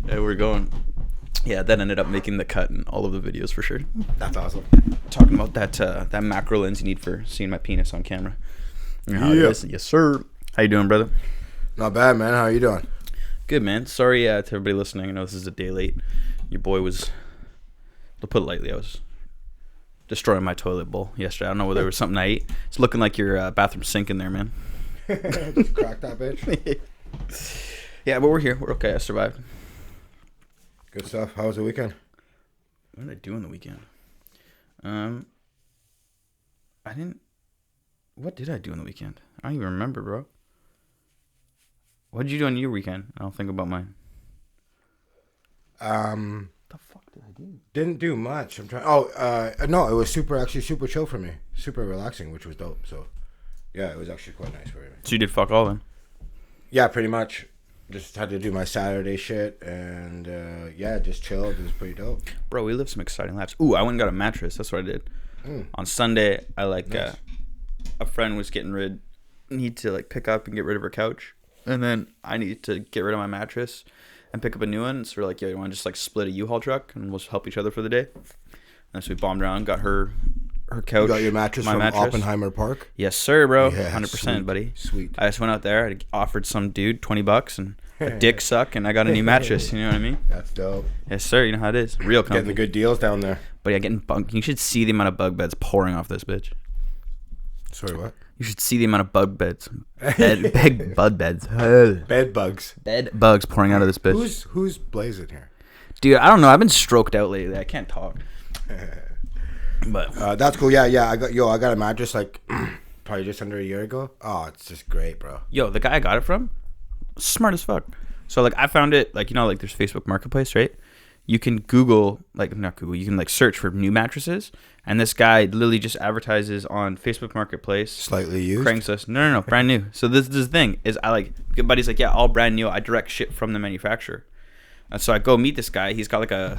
Yeah, we're going. Yeah, that ended up making the cut in all of the videos for sure. That's awesome. Talking about that macro lens you need for seeing my penis on camera. You know how it is. Yes, sir. How you doing, brother? Not bad, man. How you doing? Good, man. Sorry to everybody listening. I know this is a day late. Your boy was, to put it lightly, I was destroying my toilet bowl yesterday. I don't know whether it was something I ate. It's looking like your bathroom sink in there, man. Just crack that bitch. Yeah, but we're here. We're okay. I survived. Good stuff. How was the weekend? What did I do on the weekend? What did I do on the weekend? I don't even remember, bro. What did you do on your weekend? I'll think about mine. The fuck did I do? Didn't do much. I'm trying. No, it was super chill for me. Super relaxing, which was dope. So, yeah, it was actually quite nice for me. So you did fuck all then? Yeah, pretty much. Just had to do my Saturday shit and just chilled. It was pretty dope. Bro, we lived some exciting lives. Ooh, I went and got a mattress. That's what I did. On Sunday, I nice. A friend was need to pick up and get rid of her couch, and then I need to get rid of my mattress and pick up a new one. So we're like, you want to just split a U-Haul truck and we'll help each other for the day. And so we bombed around, got her couch. You got your mattress from Oppenheimer Park? Yes, sir, bro. Yeah, 100%, sweet, buddy. Sweet. I just went out there. I offered some dude $20 and a dick suck, and I got a new mattress. You know what I mean? That's dope. Yes, sir. You know how it is. Real company. Getting the good deals down there. But yeah, getting bunk. You should see the amount of bug beds pouring off this bitch. Sorry, what? You should see the amount of bug beds. Big bud beds. Bed bugs. Bed bugs pouring out of this bitch. Who's blazing here? Dude, I don't know. I've been stroked out lately. I can't talk. But that's cool. Yeah. I got a mattress probably just under a year ago. Oh, it's just great, bro. Yo, the guy I got it from, smart as fuck. So I found it there's Facebook Marketplace, right? You can Google, not Google, you can search for new mattresses, and this guy literally just advertises on Facebook Marketplace. Slightly used? Craigslist. No, brand new. So this thing is, buddy's yeah, all brand new. I direct ship from the manufacturer. And so I go meet this guy. He's got a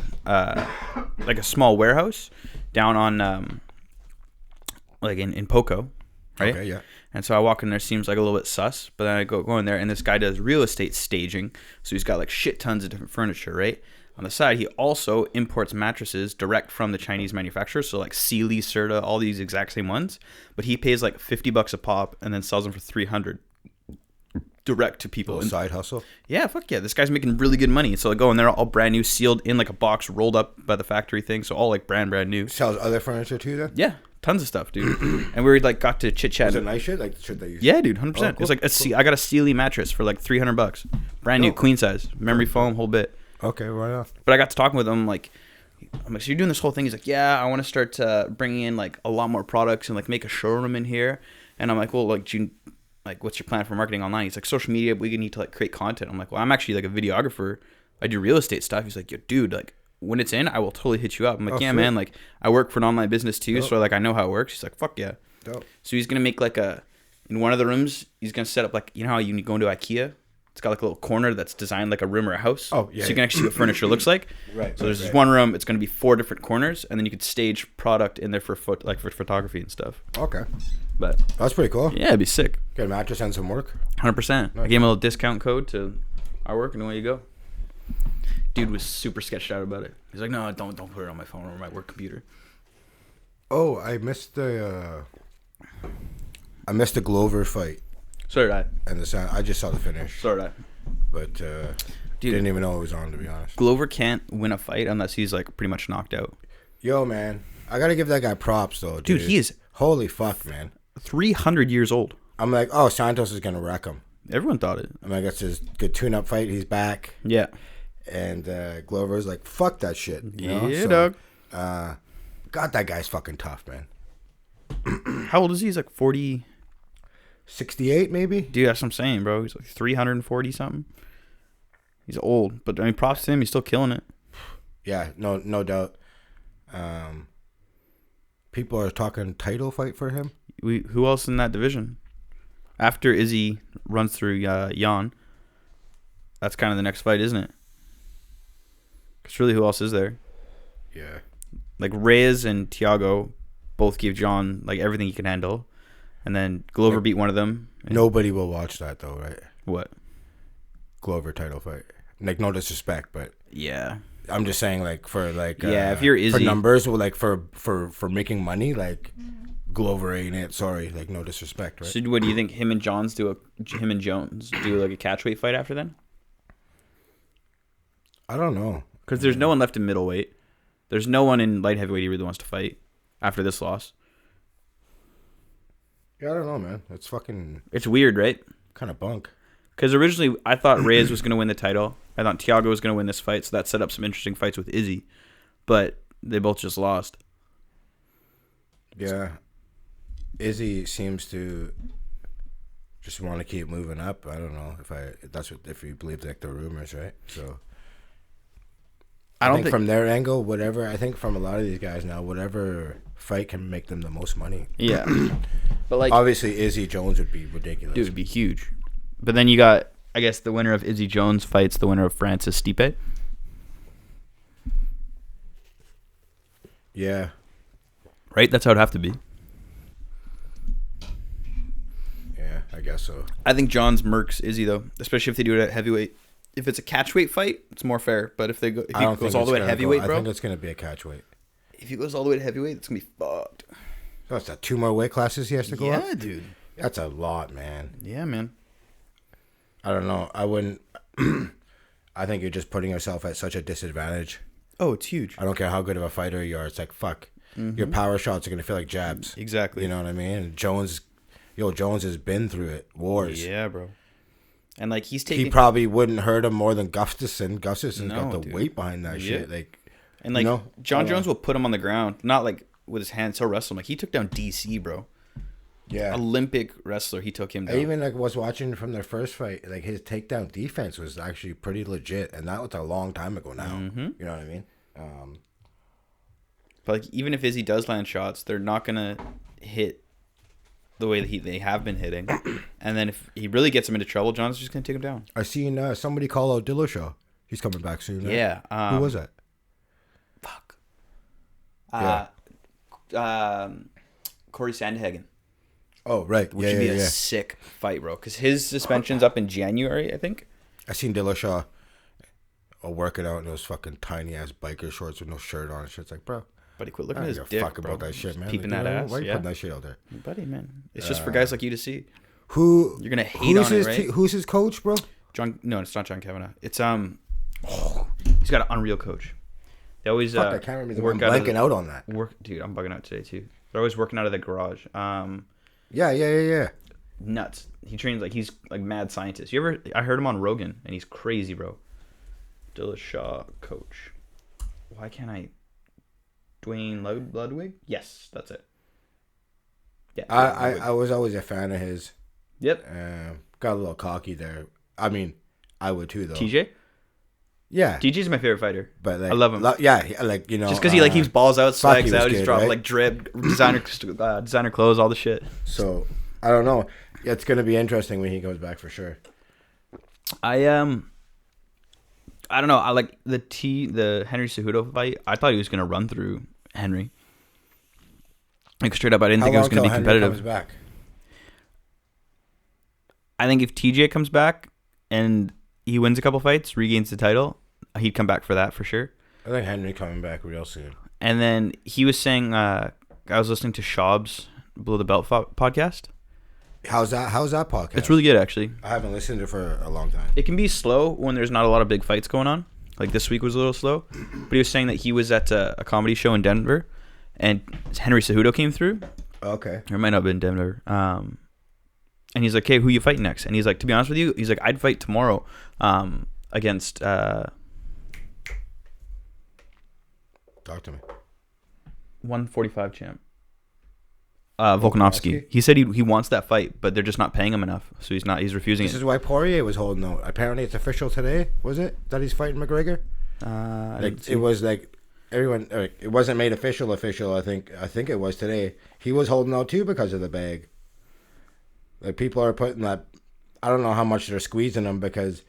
small warehouse down on in Poco, right? Okay, yeah. And so I walk in there, seems like a little bit sus, but then I go in there, and this guy does real estate staging. So he's got shit tons of different furniture, right? On the side, he also imports mattresses direct from the Chinese manufacturers, so Sealy, Serta, all these exact same ones. But he pays $50 a pop and then sells them for $300 direct to people. Little side hustle. Yeah, fuck yeah. This guy's making really good money. So and they're all brand new, sealed in a box, rolled up by the factory thing. So all brand new. Sells other furniture too, then? Yeah, tons of stuff, dude. And we got to chit chat. Is it nice shit? The shit that you? Yeah, dude, 100%. Oh, cool. It's I got a Sealy mattress for $300, brand new, queen size, memory foam, whole bit. Okay, right off. But I got to talking with him, I'm like, so you're doing this whole thing? He's like, yeah, I want to start bringing in a lot more products and make a showroom in here. And I'm like, well, what's your plan for marketing online? He's like, social media, we need to create content. I'm like, well, I'm actually a videographer. I do real estate stuff. He's like, yo, dude, when it's in, I will totally hit you up. I'm like, yeah, sweet. Man, I work for an online business too, dope. So I know how it works. He's like, fuck yeah. Dope. So he's gonna make in one of the rooms, he's gonna set up you know how you go into IKEA. It's got a little corner that's designed like a room or a house. Oh, yeah. So you can actually see what furniture looks like. Right. So there's this one room. It's going to be 4 different corners, and then you could stage product in there for photography and stuff. Okay. But that's pretty cool. Yeah, it'd be sick. Get a mattress and some work. 100%. Nice. I gave him a little discount code to our work, and away you go. Dude was super sketched out about it. He's like, no, don't put it on my phone or my work computer. Oh, I missed the Glover fight. So did I. And I just saw the finish. So did I. But dude, didn't even know it was on, to be honest. Glover can't win a fight unless he's pretty much knocked out. Yo, man, I gotta give that guy props though, dude. He is holy fuck, man. 300 years old. I'm like, oh, Santos is gonna wreck him. Everyone thought it. I mean, I guess his good tune-up fight. He's back. Yeah. And Glover's like, fuck that shit. Yeah, dog. God, that guy's fucking tough, man. How old is he? He's 40. 68 maybe? Dude, that's what I'm saying, bro. He's 340 something. He's old, but props to him. He's still killing it. Yeah, no doubt. People are talking title fight for him. Who else in that division? After Izzy runs through Jan, that's kind of the next fight, isn't it? Because really, who else is there? Yeah. Reyes and Thiago both give John everything he can handle. And then Glover beat one of them. Nobody will watch that though, right? What? Glover title fight. Like, no disrespect, but Yeah. I'm just saying, like, for like If you're Izzy, for numbers, or like for making money, like Glover ain't it. Sorry, like, no disrespect, right? So what do you think? Him and Jones do like a catchweight fight after then? I don't know, Because there's no one left in middleweight. There's no one in light heavyweight he really wants to fight after this loss. Yeah, I don't know, man. It's weird, right? Kind of bunk. Because originally I thought Reyes was going to win the title. I thought Thiago was going to win this fight, so that set up some interesting fights with Izzy. But they both just lost. Yeah, Izzy seems to just want to keep moving up. I don't know if you believe like the rumors, right? So I don't think from their angle, whatever. I think from a lot of these guys now, whatever fight can make them the most money. Yeah, but like obviously Izzy Jones would be ridiculous. Dude, it would be huge. But then you got, I guess, the winner of Izzy Jones fights the winner of Francis Stipe. Yeah. Right? That's how it'd have to be. Yeah, I guess so. I think John's mercs Izzy, though, especially if they do it at heavyweight. If it's a catchweight fight, it's more fair. But if he goes all the way to heavyweight, bro. I think it's going to be a catchweight. If he goes all the way to heavyweight, it's going to be fucked. So it's 2 more weight classes he has to go up? Yeah, dude. That's a lot, man. Yeah, man. I don't know. I wouldn't. I think you're just putting yourself at such a disadvantage. Oh, it's huge. I don't care how good of a fighter you are. It's like, fuck. Mm-hmm. Your power shots are going to feel like jabs. Exactly. You know what I mean? And Jones has been through it. Wars. Yeah, bro. And, like, he probably wouldn't hurt him more than Gustafsson. Gustafsson's got the dude. weight behind that shit. Like, and, like, John Jones will put him on the ground. Not, like, with his hands. He'll wrestle him. Like, he took down DC, bro. Yeah, Olympic wrestler. He took him down. I even was watching from their first fight. Like, his takedown defense was actually pretty legit, and that was a long time ago now. Mm-hmm. You know what I mean? But like, even if Izzy does land shots, they're not gonna hit the way that they have been hitting. And then if he really gets him into trouble, John's just gonna take him down. I seen somebody call out Dillashaw. He's coming back soon. Right? Yeah. Who was that? Fuck. Corey Sandhagen. Oh, right. Which would be a sick fight, bro. Because his suspension's up in January, I think. I seen Dillashaw working out in those fucking tiny ass biker shorts with no shirt on and shit. It's like, bro. Buddy, quit looking at his dick, fuck bro. about that shit, man. Peeping like, that ass. Why are you putting that shit out there? Buddy, man. It's just for guys like you to see. Who you're gonna hate on it, right? Who's his coach, bro? No, it's not John Kavanagh. It's he's got an unreal coach. They always I can't remember. I'm blanking out on that. Dude, I'm bugging out today too. They're always working out of the garage. Yeah. Nuts. He trains like he's like mad scientist. I heard him on Rogan and he's crazy, bro. Dillashaw coach. Why can't I? Dwayne Ludwig? Yes, that's it. Yeah. I was always a fan of his. Yep. Got a little cocky there. I mean, I would too though. TJ? Yeah. TJ's my favorite fighter. But like, I love him. Like, you know. Just because he keeps balls out, swags out, he's dropping right? like drip, designer clothes, all the shit. So I don't know. It's gonna be interesting when he comes back for sure. I don't know. I like the Henry Cejudo fight. I thought he was gonna run through Henry. Like straight up, I didn't think it was gonna be competitive. Comes back? I think if TJ comes back and he wins a couple fights, regains the title, he'd come back for that for sure. I think Henry coming back real soon. And then he was saying, I was listening to Schaub's Below the Belt podcast. How's that podcast? It's really good, actually. I haven't listened to it for a long time. It can be slow when there's not a lot of big fights going on. Like this week was a little slow. But he was saying that he was at a comedy show in Denver, and Henry Cejudo came through. Okay. Or it might not have been Denver. And he's like, "Hey, who you fighting next?" And he's like, "To be honest with you," he's like, "I'd fight tomorrow against." Talk to me. 145 champ. Volkanovski. He said he wants that fight, but they're just not paying him enough, so he's refusing This is why Poirier was holding out. Apparently, it's official today. Was it that he's fighting McGregor? It was like everyone. It wasn't made official. I think it was today. He was holding out too because of the bag. Like people are putting that. I don't know how much they're squeezing him because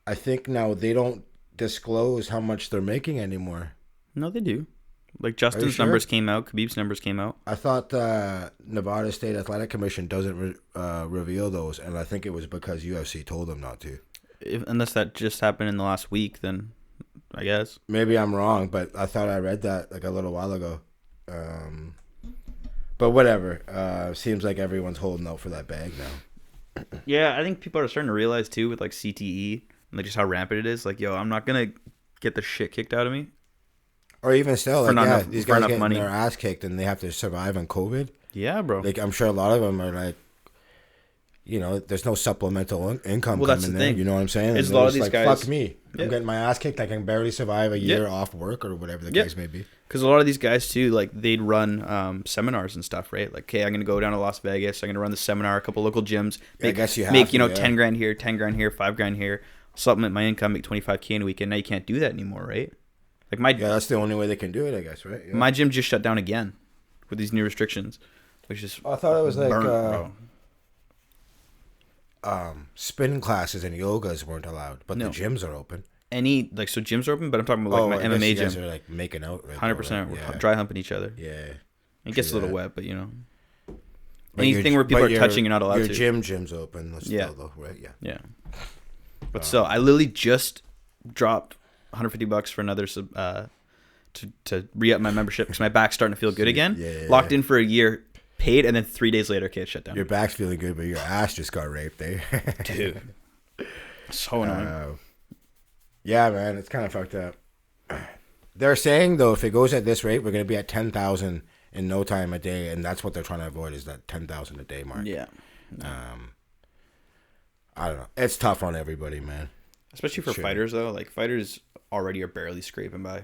I think now they don't disclose how much they're making anymore. No, they do. Like Justin's numbers came out, Khabib's numbers came out. I thought the Nevada State Athletic Commission doesn't reveal those, and I think it was because UFC told them not to. unless that just happened in the last week, then I guess. Maybe I'm wrong, but I thought I read that like a little while ago. But whatever. Seems like everyone's holding out for that bag now. Yeah, I think people are starting to realize too with like CTE and like just how rampant it is. Like, yo, I'm not gonna get the shit kicked out of me. Or even still, For like, not enough- these for guys enough getting money. their ass kicked and they have to survive on COVID. Yeah, bro. Like, I'm sure a lot of them are like, you know, there's no supplemental income Well, that's coming the there. thing. You know what I'm saying? It's And a lot they're of just these like, guys- fuck me. Yeah. I'm getting my ass kicked. I can barely survive a year off work or whatever the Yeah. case may be. Because a lot of these guys too, like they'd run seminars and stuff, right? Like, okay, I'm gonna go down to Las Vegas. I'm gonna run the seminar, a couple local gyms. Yeah, I guess you have make to, you know yeah. 10 grand here, 10 grand here, 5 grand here. Supplement my income, make 25K in a weekend. Now you can't do that anymore, right? Like Yeah, that's the only way they can do it, I guess, right? Yeah. my gym just shut down again with these new restrictions, which is I thought it was like bro. spin classes and yogas weren't allowed, but No. the gyms are open. Any like so gyms are open, but I'm talking about like I my guess MMA you guys gym. are like making out. Right 100%. now, We're right? dry humping each other. Yeah. It gets a True little that. wet, but you know. But Anything where people but are touching, you're not allowed your to. Gym's open. Yeah. Still, though, right? Yeah. Yeah. But still, I literally just dropped $150 for another to re-up my membership because my back's starting to feel good again. Yeah. Locked in for a year, paid, and then 3 days later, okay, it shut down. Your back's feeling good, but your ass just got raped, eh? Dude. So annoying. Yeah, man, it's kind of fucked up. They're saying though, if it goes at this rate, we're gonna be at 10,000 in no time a day, and that's what they're trying to avoid is that 10,000 a day mark. Yeah. I don't know. It's tough on everybody, man. Especially for Sure. fighters, though. Like, fighters already are barely scraping by.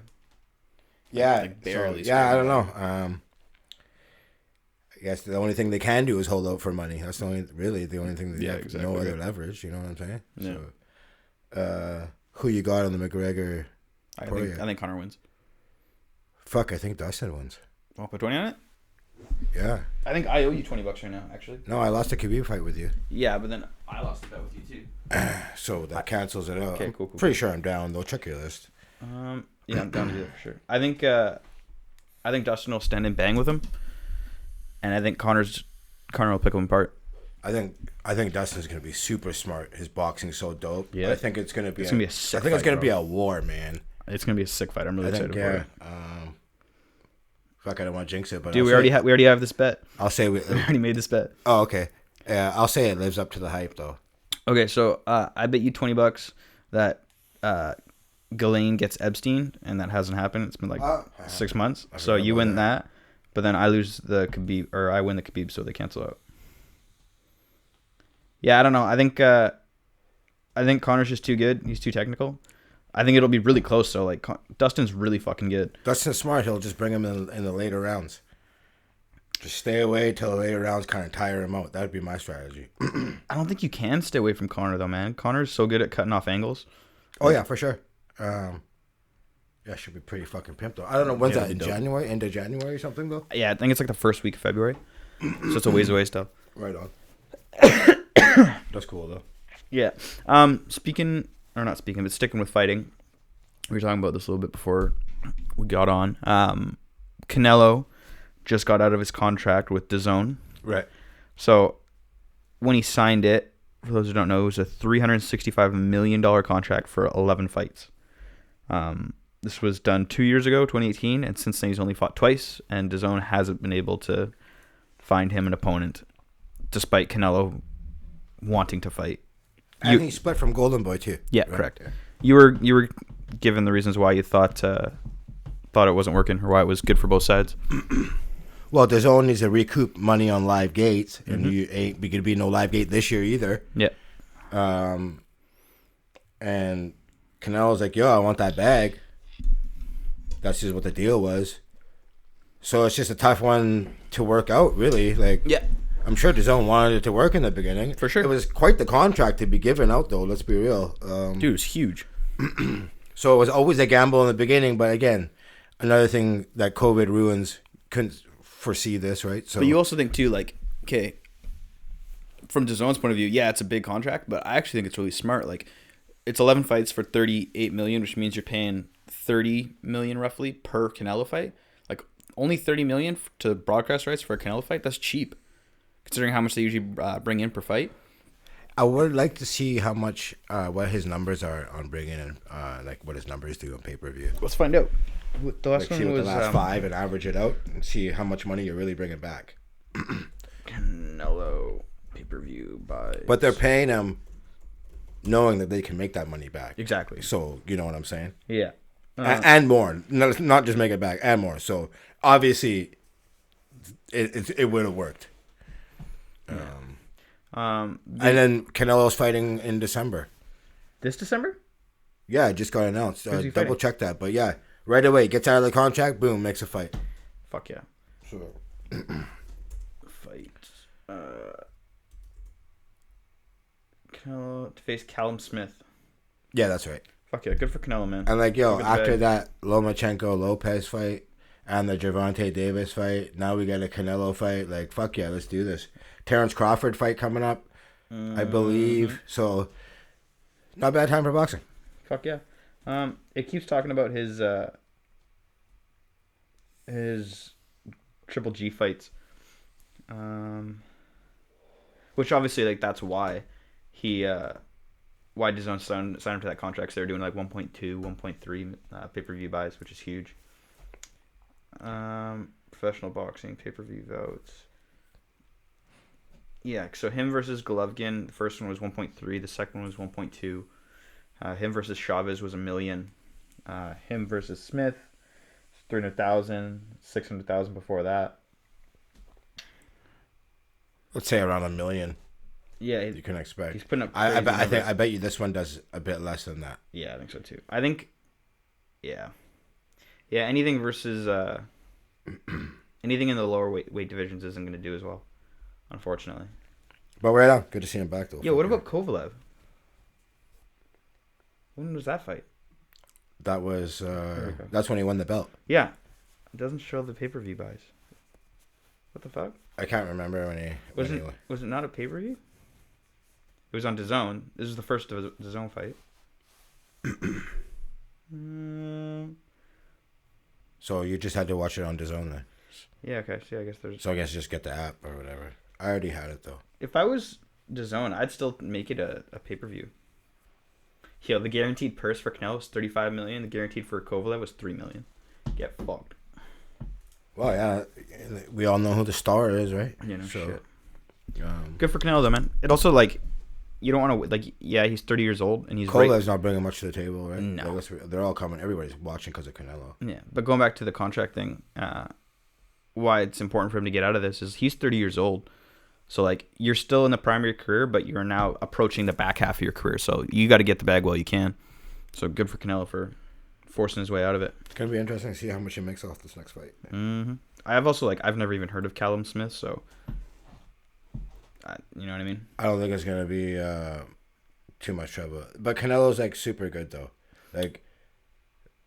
Yeah, Like, barely yeah, I scraping don't know. I guess the only thing they can do is hold out for money. That's the only thing they Yeah, have. exactly. No other leverage. You know what I'm saying? Yeah. So, who you got on the McGregor? I Poirier. think Connor wins. Fuck, I think Dustin wins. Want to put 20 on it? Yeah. I think I owe you $20 right now, actually. No, I lost a Khabib fight with you, Yeah, but then I lost the bet with you, too. so that cancels it out. Okay, I'm cool. Pretty sure I'm down though. Check your list. Yeah, I'm down to do that for sure. I think Dustin will stand and bang with him, and I think Connor will pick him apart. I think Dustin's gonna be super smart. His boxing's so dope. Yeah. I think it's gonna be. It's gonna be a sick I think it's fight, gonna be bro. a war, man. It's gonna be a sick fight. I'm really I think excited for yeah. it. Fuck, I don't want to jinx it, but Dude, I'll we say- already have this bet. I'll say we. We already made this bet. Oh, okay. Yeah, I'll say it lives up to the hype though. Okay, so I bet you $20 that Ghislaine gets Epstein, and that hasn't happened. It's been like 6 months. So you win that, but then I lose the Khabib, or I win the Khabib, so they cancel out. Yeah, I don't know. I think Connor's just too good. He's too technical. I think it'll be really close. So like Dustin's really fucking good. Dustin's smart. He'll just bring him in the later rounds. Just stay away till the later rounds, kind of tire him out. That would be my strategy. I don't think you can stay away from Connor though, man. Connor's so good at cutting off angles. Oh yeah, for sure. Yeah, should be pretty fucking pimped though. I don't know when's Yeah, that in dope. January, end of January or something though. Yeah, I think it's like the first week of February. So it's a ways away still. Right on. That's cool though. Yeah. Sticking with fighting. We were talking about this a little bit before we got on. Canelo just got out of his contract with DAZN. Right. So when he signed it, for those who don't know, it was a $365 million contract for 11 fights. This was done 2 years ago, 2018, and since then he's only fought twice, and DAZN hasn't been able to find him an opponent, despite Canelo wanting to fight. And he split from Golden Boy too. Yeah, right? correct. Yeah. You were given the reasons why you thought it wasn't working, or why it was good for both sides. Well, DAZN needs to recoup money on live gates, and you ain't going to be no live gate this year either. Yeah. And Canelo's like, yo, I want that bag. That's just what the deal was. So it's just a tough one to work out, really. Like, Yeah. I'm sure DAZN wanted it to work in the beginning. For sure. It was quite the contract to be given out, though. Let's be real. Dude, it's huge. So it was always a gamble in the beginning. But again, another thing that COVID ruins, couldn't foresee this, right? So But you also think too, like, okay, from DAZN's point of view, yeah, it's a big contract, but I actually think it's really smart. Like, it's 11 fights for $38 million, which means you're paying $30 million roughly per Canelo fight. Like, only $30 million to broadcast rights for a Canelo fight. That's cheap, considering how much they usually bring in per fight. I would like to see how much, what his numbers are on bringing in, like what his numbers do on pay-per-view. Let's find out. The last Like, see one what was the last 5 and average it out and see how much money you're really bringing back. Canelo pay-per-view buys. But they're paying him knowing that they can make that money back. Exactly. So, you know what I'm saying? Yeah. And more. Not just make it back, and more. So, obviously, it would have worked. And then Canelo's fighting in December. This December? Yeah, it just got announced. Who's he Double fighting? check that. But yeah, right away, gets out of the contract, boom, makes a fight. Fuck yeah. So, Fight. Canelo to face Callum Smith. yeah, that's right. Fuck yeah, good for Canelo, man. And like, yo, Look at the after bag. that Lomachenko Lopez fight and the Gervonta Davis fight, now we got a Canelo fight. Like, fuck yeah, let's do this. Terrence Crawford fight coming up, I believe. So, not bad time for boxing. Fuck yeah. It keeps talking about his Triple G fights. Which obviously, like, that's why he why DAZN signed him to that contract. So they're doing like 1.2, 1.3 pay-per-view buys, which is huge. Professional boxing pay-per-view votes. Yeah, so him versus Golovkin, the first one was 1.3, the second one was 1.2. Him versus Chavez was $1 million. Him versus Smith, 300,000, 600,000 before that. Let's say around $1 million. Yeah, You can expect. he's putting up. I crazy numbers. bet you this one does a bit less than that. Yeah, I think so too. I think, yeah. Anything versus anything in the lower weight divisions isn't going to do as well, unfortunately. But right on. Good to see him back though. Yeah, what about Kovalev? When was that fight? That was that's when he won the belt. Yeah, it doesn't show the pay-per-view buys. What the fuck? I can't remember when he Was it not a pay-per-view? It was on DAZN. This is the first DAZN fight. So you just had to watch it on DAZN then. Yeah, okay. So I guess there's. So I guess just get the app or whatever. I already had it though. If I was DAZN, I'd still make it a pay-per-view. Yeah, the guaranteed purse for Canelo was $35 million. The guaranteed for Kovalev was $3 million. Get fucked. Well, yeah, we all know who the star is, right? You know, so, shit. Um, Good for Canelo though, man. It also like, you don't want to like. Yeah, he's 30 years old and he's Kovalev's not bringing much to the table, right? No. Like, they're all coming. Everybody's watching because of Canelo. Yeah, but going back to the contract thing, why it's important for him to get out of this is he's 30 years old. So, like, you're still in the prime of your career, but you're now approaching the back half of your career. So, you got to get the bag while you can. So, good for Canelo for forcing his way out of it. It's going to be interesting to see how much he makes off this next fight. Mm-hmm. I've never even heard of Callum Smith, so, you know what I mean? I don't think it's going to be too much trouble. But Canelo's, like, super good, though. Like,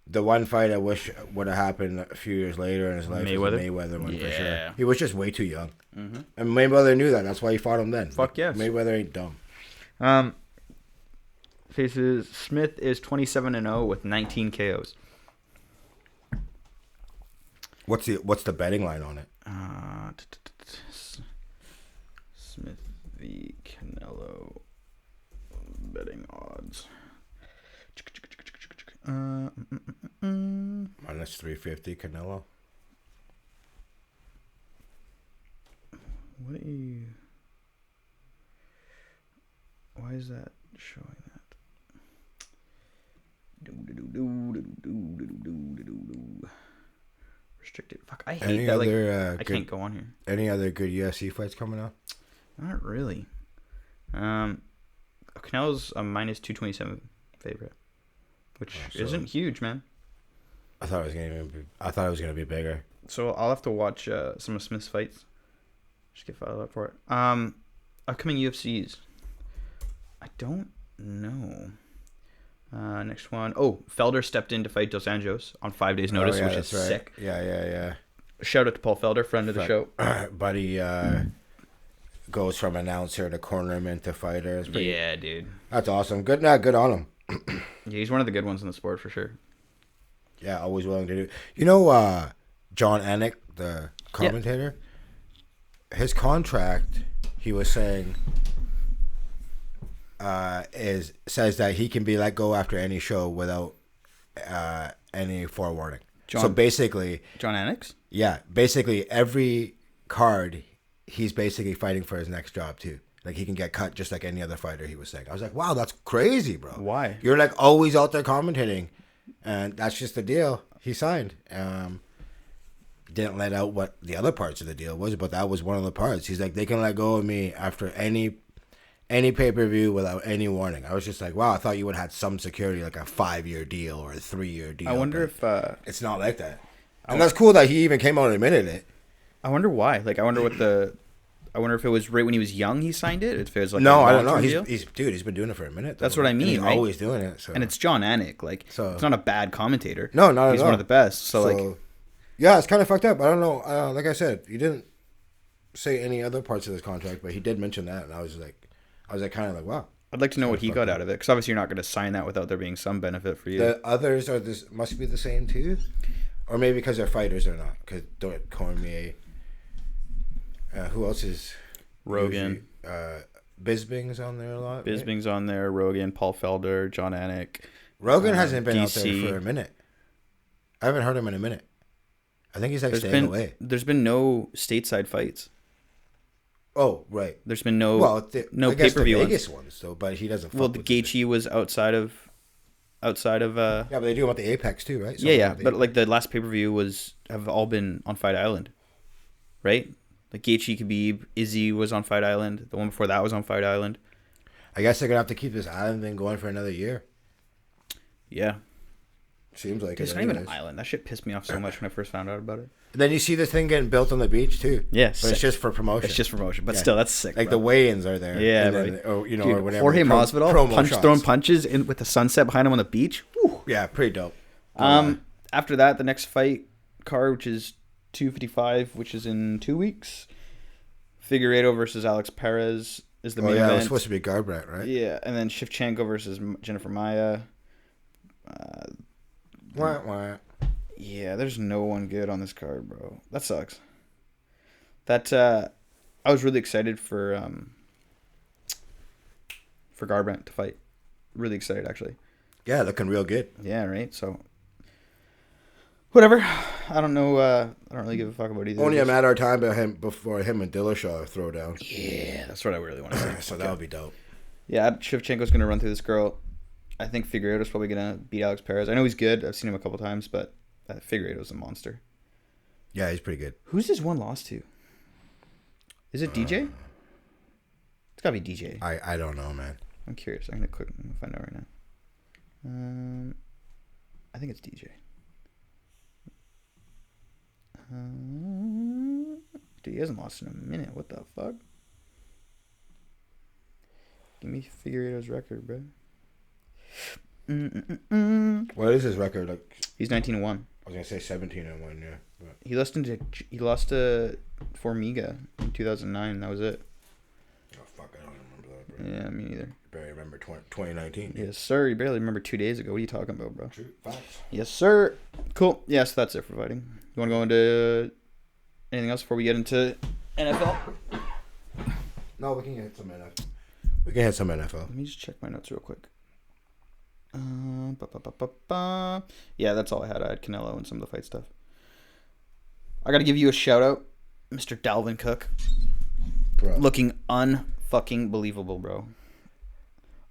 the one fight I wish would have happened a few years later in his life was the Mayweather one, for sure. He was just way too young. Mm-hmm. And Mayweather knew that. That's why he fought him then. Fuck yes. Mayweather ain't dumb. Faces Smith is 27-0 with 19 KOs. What's the betting line on it? Smith v. Canelo betting odds. Minus 350 Canelo. What are you? Why is that showing that? Restricted. Fuck, I hate that. I can't go on here. Any other good UFC fights coming up? Not really. Canelo's a minus 227 favorite, which isn't huge, man. I thought it was gonna be bigger. So I'll have to watch some of Smith's fights. Just get filed up for it. Upcoming UFCs. I don't know. Next one. Oh, Felder stepped in to fight Dos Anjos on 5 days' notice, which is sick. Yeah. Shout out to Paul Felder, friend of the show. Buddy goes from announcer to cornerman to fighter. Yeah, dude. That's awesome. Good on him. Yeah, he's one of the good ones in the sport for sure. Yeah, always willing to do. You know, John Anik, the commentator, his contract, he was saying, says that he can be let go after any show without any forewarning. So basically, John Anik? Yeah, basically every card, he's basically fighting for his next job too. Like he can get cut just like any other fighter. He was saying. I was like, wow, that's crazy, bro. Why? You're like always out there commentating, and that's just the deal he signed. Didn't let out what the other parts of the deal was, but that was one of the parts. He's like, they can let go of me after any pay-per-view without any warning. I was just like, wow, I thought you would have had some security, like a 5-year deal or a 3-year deal. I wonder if it's not like that. And that's cool that he even came out and admitted it. I wonder why. Like, I wonder if it was right when he was young he signed it. If it was like no, I don't know. He's been doing it for a minute. That's what I mean. He's right? always doing it. So. And it's John Anik. Like, so, it's not a bad commentator. No, not at all. He's one of the best. So like, yeah, it's kind of fucked up. I don't know. Like I said, he didn't say any other parts of this contract, but he did mention that, and I was kind of like, wow. I'd like to know what he got out of it, because obviously you're not going to sign that without there being some benefit for you. The others must be the same too, or maybe because they're fighters or not. Because Cormier, who else is Rogan? Bisping's on there a lot. Bisping's on there. Rogan, Paul Felder, John Anik. Rogan hasn't been DC. out there for a minute. I haven't heard him in a minute. I think he's staying away. There's been no stateside fights. Oh, right. There's been no no pay-per-view Vegas ones though, but he doesn't. Well, the Gaethje was outside of. Yeah, but they do them at the Apex too, right? Yeah, but like the last pay-per-view have all been on Fight Island, right? Like Gaethje, Khabib, Izzy was on Fight Island. The one before that was on Fight Island. I guess they're gonna have to keep this island thing going for another year. Yeah. Seems like it's not even an island. That shit pissed me off so much when I first found out about it. And then you see this thing getting built on the beach too. Yes, but it's just for promotion. It's just promotion, but still, that's sick. Like the weigh-ins are there. Yeah, and then, or whatever. Jorge Masvidal throwing punches with the sunset behind him on the beach. Whew. Yeah, pretty dope. After that, the next fight card, which is 255, which is in 2 weeks. Figueiredo versus Alex Perez is the main event. It was supposed to be Garbrandt, right? Yeah, and then Shevchenko versus Jennifer Maia. Yeah, there's no one good on this card, bro. That sucks. I was really excited for Garbrandt to fight. Really excited, actually. Yeah, looking real good. Yeah, right. So, whatever. I don't know. I don't really give a fuck about either. Only a matter of time before him and Dillashaw throw down. Yeah, that's what I really want to see. So that would be dope. Yeah, Shevchenko's gonna run through this girl. I think Figueiredo's probably gonna beat Alex Perez. I know he's good. I've seen him a couple times, but Figueiredo's a monster. Yeah, he's pretty good. Who's his one loss to? Is it DJ? It's gotta be DJ. I don't know, man. I'm curious. I'm gonna find out right now. I think it's DJ. Dude, he hasn't lost in a minute. What the fuck? Give me Figueiredo's record, bro. What is his record? Like, he's 19-1. I was gonna say 17-1, yeah. But. He lost to Formiga in 2009. That was it. Oh fuck! I don't remember that, bro. Yeah, me neither. You barely remember 2019. Yes, sir. You barely remember 2 days ago. What are you talking about, bro? True facts. Yes, sir. Cool. Yeah, so that's it for fighting. You want to go into anything else before we get into NFL? No, we can hit some NFL. We can hit some NFL. Let me just check my notes real quick. Yeah, that's all I had. I had Canelo and some of the fight stuff. I got to give you a shout out, Mr. Dalvin Cook. Bro. Looking unfucking believable, bro.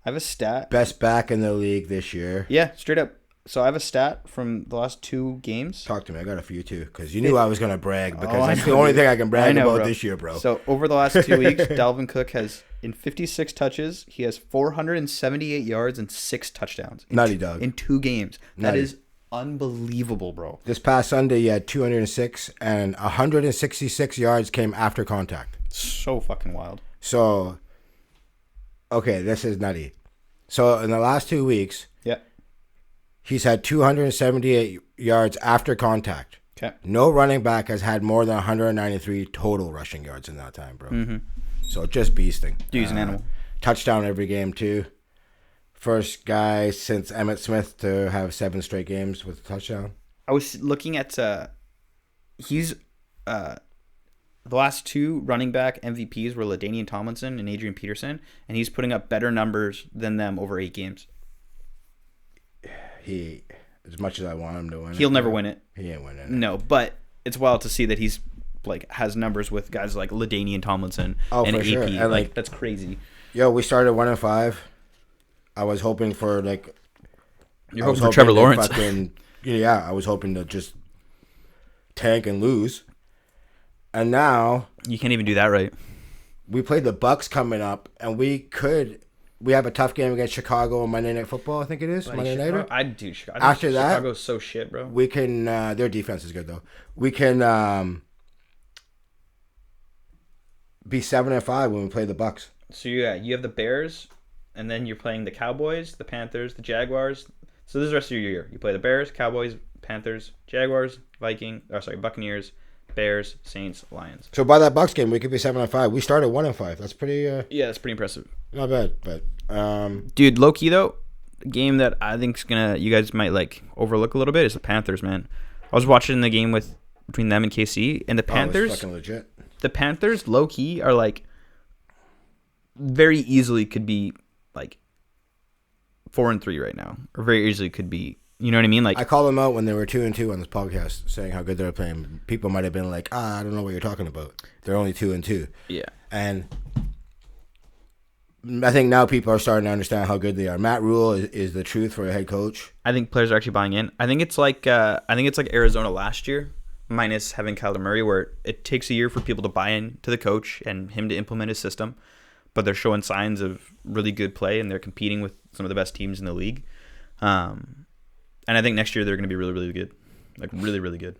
I have a stat. Best back in the league this year. Yeah, straight up. So I have a stat from the last 2 games. Talk to me. I got a few too, because you knew I was gonna brag, because that's the only thing I can brag about this year, bro. So over the last 2 weeks, Dalvin Cook has, in 56 touches, he has 478 yards and 6 touchdowns. Nutty dog. In 2 games. Nutty. That is unbelievable, bro. This past Sunday, he had 206, and 166 yards came after contact. So fucking wild. So, okay, this is nutty. So in the last 2 weeks, he's had 278 yards after contact. Okay. No running back has had more than 193 total rushing yards in that time, bro. Mm-hmm. So just beasting. Dude, he's an animal. Touchdown every game, too. First guy since Emmitt Smith to have 7 straight games with a touchdown. I was looking at... he's the last 2 running back MVPs were LaDainian Tomlinson and Adrian Peterson, and he's putting up better numbers than them over 8 games. He, as much as I want him to win, he'll never win it. He ain't winning it. No, but it's wild to see that he's like has numbers with guys like LaDainian Tomlinson and for AP. sure. And like that's crazy. Yo, we started 1-5. I was hoping for like. You're hoping for Trevor Lawrence. Yeah, I was hoping to just tank and lose. And now you can't even do that right. We played the Bucks coming up, and we have a tough game against Chicago on Monday Night Football. I think it is Monday Night. After that, Chicago's so shit, bro. We can. Their defense is good though. We can be 7-5 when we play the Bucks. So yeah, you have the Bears, and then you're playing the Cowboys, the Panthers, the Jaguars. So this is the rest of your year. You play the Bears, Cowboys, Panthers, Jaguars, Buccaneers, Bears, Saints, Lions. So by that Bucks game, we could be 7-5. We started 1-5. That's pretty. Yeah, that's pretty impressive. Not bad, but dude, low key though, the game that I think's you guys might like overlook a little bit is the Panthers, man. I was watching the game between them and KC, and the Panthers. It's fucking legit. The Panthers, low key, are like very easily could be like 4-3 right now, or very easily could be. You know what I mean? Like I called them out when they were 2-2 on this podcast, saying how good they were playing. People might have been like, I don't know what you're talking about. They're only 2-2. Yeah. And I think now people are starting to understand how good they are. Matt Rule is the truth for a head coach. I think players are actually buying in. I think it's like Arizona last year, minus having Kyler Murray, where it takes a year for people to buy in to the coach and him to implement his system. But they're showing signs of really good play, and they're competing with some of the best teams in the league. And I think next year they're going to be really, really good. Like, really, really good.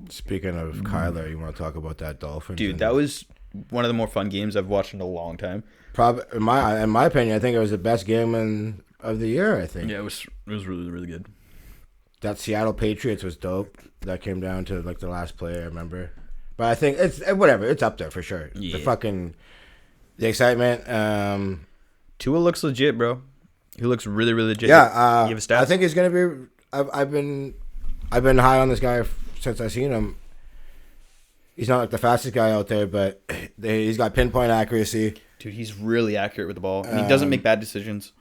Speaking of Kyler, you want to talk about that Dolphins? Dude, that was one of the more fun games I've watched in a long time. Probably, in my opinion, I think it was the best game of the year, I think. Yeah, it was really, really good. That Seattle Patriots was dope. That came down to, like, the last play, I remember. But I think it's whatever. It's up there for sure. Yeah. The excitement. Tua looks legit, bro. He looks really, really legit. Yeah, you have stats? I think he's gonna be. I've been high on this guy since I've seen him. He's not like the fastest guy out there, but he's got pinpoint accuracy. Dude, he's really accurate with the ball. And he doesn't make bad decisions.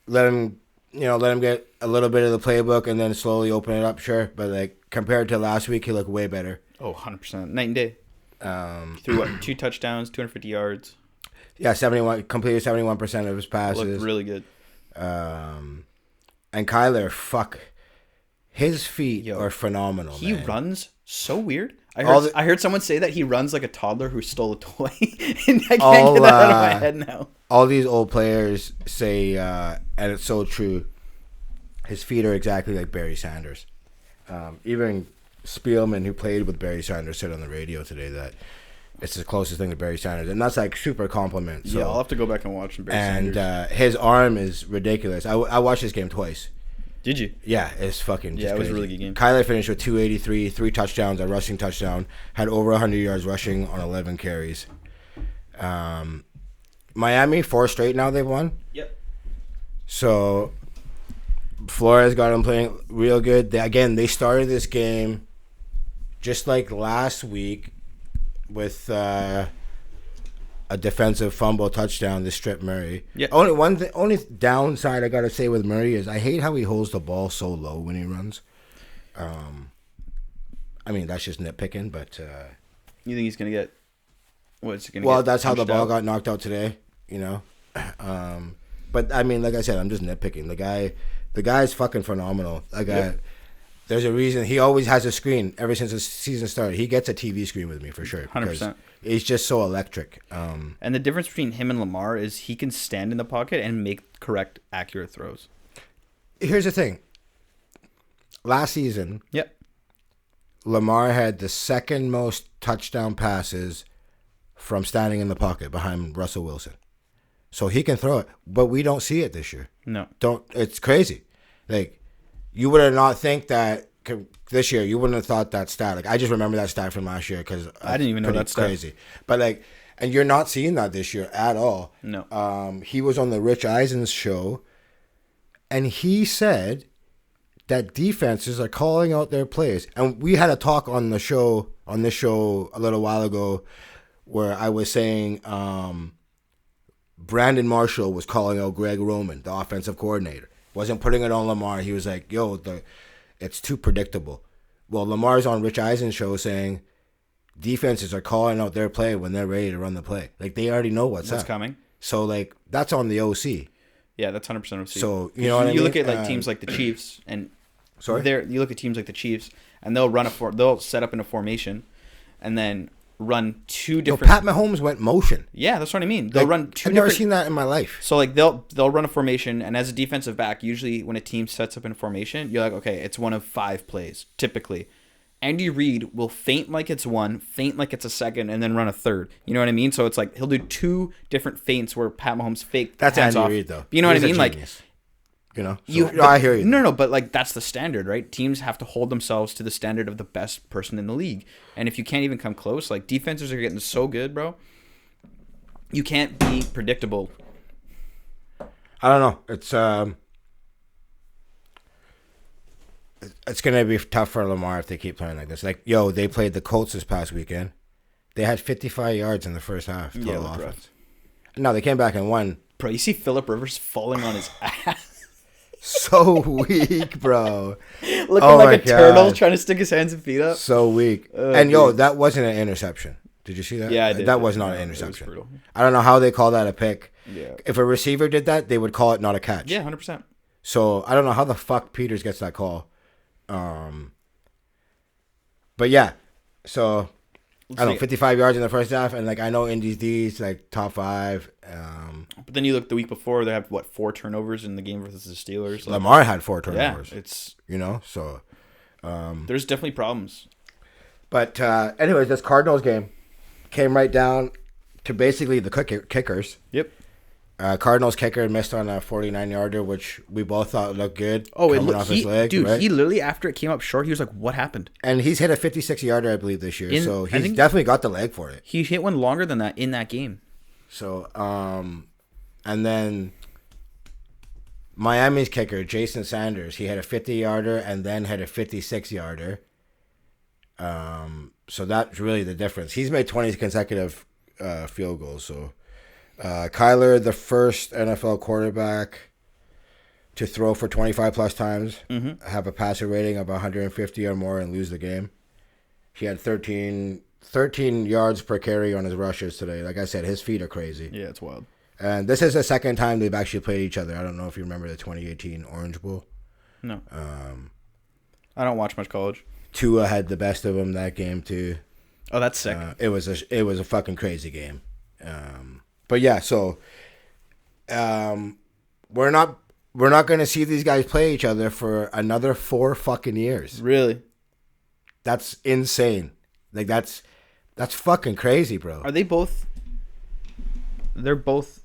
Let him get a little bit of the playbook and then slowly open it up. Sure, but like compared to last week, he looked way better. Oh, 100%. Night and day. He threw 2 touchdowns, 250 yards. Yeah, completed 71% of his passes. Looked really good. And Kyler, his feet are phenomenal. He man. Runs so weird. I heard someone say that he runs like a toddler who stole a toy, and I can't get that out of my head now. All these old players say, and it's so true. His feet are exactly like Barry Sanders. Even Spielman, who played with Barry Sanders, said on the radio today that it's the closest thing to Barry Sanders, and that's like super compliment. So, yeah, I'll have to go back and watch Barry Sanders. And his arm is ridiculous. I watched this game twice. Did you? Yeah, it's fucking. Yeah, it was a really good game. Kyler finished with 283, 3 touchdowns, a rushing touchdown, had over 100 yards rushing on 11 carries. Miami 4 straight now they've won. Yep. So Flores got them playing real good. They started this game just like last week with a defensive fumble touchdown to strip Murray. Yeah. Only downside I gotta say with Murray is I hate how he holds the ball so low when he runs. I mean that's just nitpicking, but you think he's gonna get? What's gonna? Well, that's how the ball got knocked out today. You know, but I mean, like I said, I'm just nitpicking. The guy's fucking phenomenal. There's a reason he always has a screen ever since the season started. He gets a TV screen with me for sure. 100%. He's just so electric. And the difference between him and Lamar is he can stand in the pocket and make correct, accurate throws. Here's the thing. Last season, yep, Lamar had the second most touchdown passes from standing in the pocket behind Russell Wilson. So he can throw it, but we don't see it this year. No. It's crazy. Like, you would have not think that this year. You wouldn't have thought that stat. Like, I just remember that stat from last year because I didn't even know that's crazy. But like, and you're not seeing that this year at all. No. He was on the Rich Eisen's show, and he said that defenses are calling out their plays. And we had a talk on this show a little while ago where I was saying Brandon Marshall was calling out Greg Roman, the offensive coordinator. Wasn't putting it on Lamar. He was like, yo, it's too predictable. Well, Lamar's on Rich Eisen's show saying defenses are calling out their play when they're ready to run the play. Like, they already know what's coming. So, like, that's on the OC. Yeah, that's 100% OC. So, you know what I mean? You look at, like, teams like the Chiefs, and you look at teams like the Chiefs, and they'll set up in a formation, and then run two different. Pat Mahomes went motion. Yeah, that's what I mean. They'll run two. I've never seen that in my life. So like they'll run a formation, and as a defensive back, usually when a team sets up in a formation, you're like, okay, it's one of 5 plays typically. Andy Reid will feint like it's one, feint like it's a second, and then run a third. You know what I mean? So it's like he'll do 2 different feints where Pat Mahomes fake. That's hands Andy off. Reid though. You know what I mean? Like. You know, I hear you. No, but like that's the standard, right? Teams have to hold themselves to the standard of the best person in the league, and if you can't even come close, like defenses are getting so good, bro. You can't be predictable. I don't know. It's gonna be tough for Lamar if they keep playing like this. Like, yo, they played the Colts this past weekend. They had 55 yards in the first half. Total offense. Rough. No, they came back and won. Bro, you see Phillip Rivers falling on his ass. So weak, bro. Looking like a turtle trying to stick his hands and feet up. So weak. And yo, that wasn't an interception. Did you see that? Yeah, I did. That was not an interception. I don't know how they call that a pick. Yeah. If a receiver did that, they would call it not a catch. Yeah, 100%. So I don't know how the fuck Peters gets that call. But yeah, so I don't know, 55 yards in the first half, and like I know Indy's D's like top 5. But then you look the week before, they have 4 turnovers in the game versus the Steelers. Like, Lamar had 4 turnovers. Yeah, it's so there's definitely problems. But anyways, this Cardinals game came right down to basically the kickers. Yep. Cardinals kicker missed on a 49-yarder, which we both thought looked good. Oh, coming off his leg, dude, right? He literally, after it came up short, he was like, what happened? And he's hit a 56-yarder, I believe, this year. So he's definitely got the leg for it. He hit one longer than that in that game. So, and then Miami's kicker, Jason Sanders, he had a 50-yarder and then had a 56-yarder. So that's really the difference. He's made 20 consecutive field goals, so... Kyler, the first NFL quarterback to throw for 25-plus times, have a passer rating of 150 or more, and lose the game. He had 13 yards per carry on his rushes today. Like I said, his feet are crazy. Yeah, it's wild. And this is the second time they've actually played each other. I don't know if you remember the 2018 Orange Bowl. No. I don't watch much college. Tua had the best of him that game, too. Oh, that's sick. It was a fucking crazy game. But yeah, so we're not going to see these guys play each other for another 4 fucking years. Really? That's insane. Like that's fucking crazy, bro. Are they both? They're both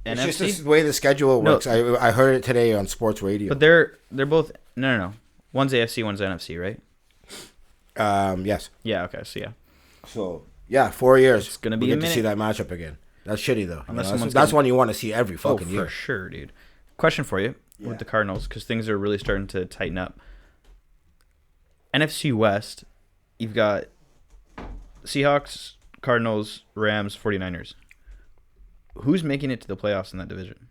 NFC? It's just the way the schedule works. No. I heard it today on sports radio. But they're both no. One's AFC, one's NFC, right? Yes. Yeah. Okay. So yeah. So yeah, 4 years. It's gonna be a minute to see that matchup again. That's shitty though. Unless that's one you want to see every fucking year. For sure, dude. Question for you with the Cardinals, because things are really starting to tighten up. NFC West, you've got Seahawks, Cardinals, Rams, 49ers. Who's making it to the playoffs in that division?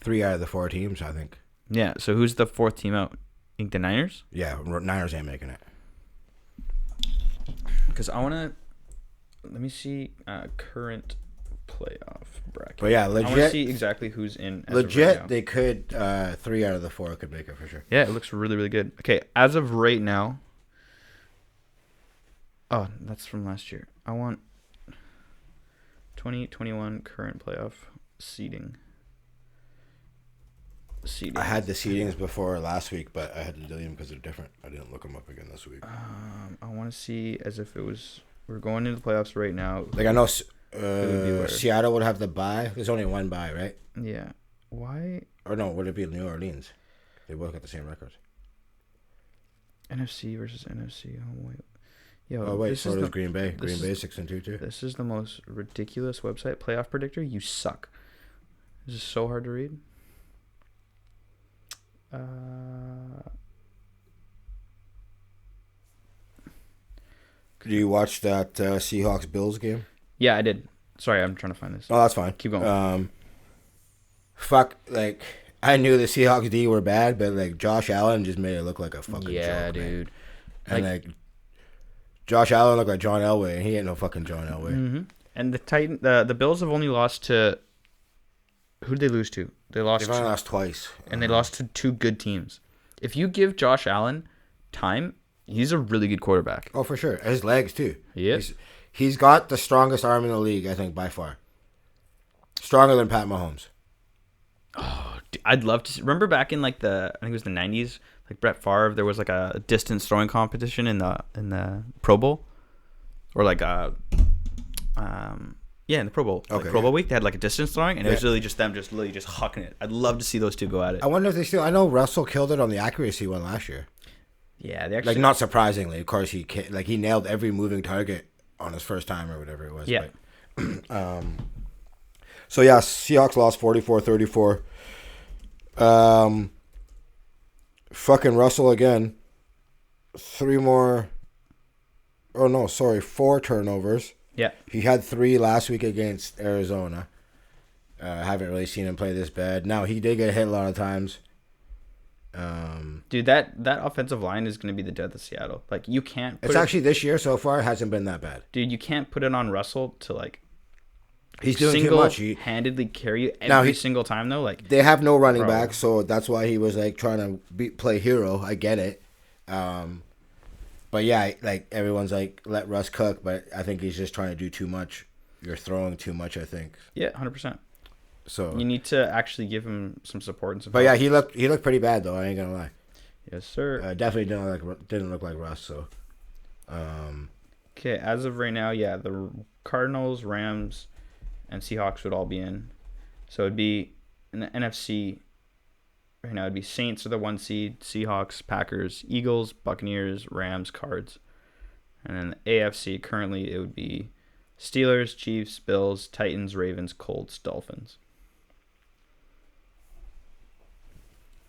3 out of the 4 teams, I think. Yeah. So who's the 4th team out? You think the Niners? Yeah, Niners ain't making it. Because I want to. Let me see current playoff bracket. But yeah, legit. I want to see exactly who's in. Legit, they could. 3 out of the 4 could make it for sure. Yeah, it looks really, really good. Okay, as of right now. Oh, that's from last year. I want 2021 current playoff seeding. I had the seedings before last week, but I had to delete them because they're different. I didn't look them up again this week. I want to see as if it was. We're going into the playoffs right now. Like I know Seattle would have the bye. There's only one bye, right? Yeah. Why? Or no, would it be New Orleans? They both got the same records. NFC versus NFC. Oh, wait. Yo, oh, wait. So does Green Bay. Green Bay 6-2, too. This is the most ridiculous website. Playoff Predictor. You suck. This is so hard to read. Did you watch that Seahawks Bills game? Yeah, I did. Sorry, I'm trying to find this. Oh, that's fine. Keep going. Fuck, like, I knew the Seahawks D were bad, but, like, Josh Allen just made it look like a fucking joke, dude. Man. And, like, Josh Allen looked like John Elway, and he ain't no fucking John Elway. Mm-hmm. And the Bills have only lost to... Who did they lose to? They've only lost twice. And they lost to two good teams. If you give Josh Allen time, he's a really good quarterback. Oh, for sure. His legs, too. Yeah. He's got the strongest arm in the league, I think, by far. Stronger than Pat Mahomes. Oh, dude, I'd love to see. Remember back in, like, I think it was the 90s, like Brett Favre, there was, like, a distance throwing competition in the Pro Bowl? Or, like, in the Pro Bowl. Okay, like Pro Bowl week, they had, like, a distance throwing, and it was really just them just hucking it. I'd love to see those two go at it. I wonder if they still... I know Russell killed it on the accuracy one last year. Yeah, they actually... Like, not surprisingly. Of course, he nailed every moving target on his first time or whatever it was. Yeah. But, so, yeah, Seahawks lost 44-34. Fucking Russell again. 4 turnovers. Yeah. He had 3 last week against Arizona. Haven't really seen him play this bad. Now, he did get hit a lot of times. Dude, that offensive line is going to be the death of Seattle. Like, you can't... It's actually this year so far hasn't been that bad. Dude, you can't put it on Russell to, like... He's doing too much. Single-handedly carry you every single time, though. Like, they have no running back, so that's why he was, like, trying to play hero. I get it. But, yeah, like, everyone's like, let Russ cook, but I think he's just trying to do too much. You're throwing too much, I think. Yeah, 100%. So you need to actually give him some support and support. But, yeah, he looked pretty bad, though. I ain't going to lie. Yes, sir. Definitely didn't look like Russ, so. Okay, as of right now, yeah, the Cardinals, Rams, and Seahawks would all be in. So it'd be in the NFC right now. It'd be Saints are the 1 seed, Seahawks, Packers, Eagles, Buccaneers, Rams, Cards, and then the AFC currently it would be Steelers, Chiefs, Bills, Titans, Ravens, Colts, Dolphins.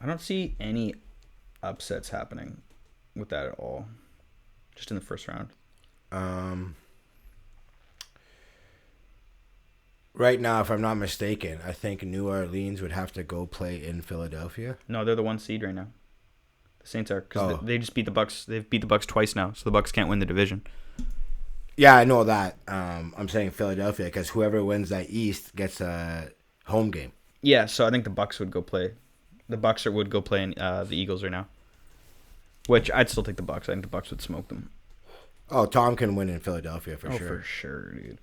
I don't see any upsets happening with that at all. Just in the first round. Right now, if I'm not mistaken, I think New Orleans would have to go play in Philadelphia. No, they're the 1 seed right now. The Saints are because they just beat the Bucks. They've beat the Bucks twice now, so the Bucks can't win the division. Yeah, I know that. I'm saying Philadelphia because whoever wins that East gets a home game. Yeah, so I think the Bucks would go play. The Bucks would go play in the Eagles right now. Which I'd still take the Bucks. I think the Bucks would smoke them. Oh, Tom can win in Philadelphia for sure. Oh, for sure, dude.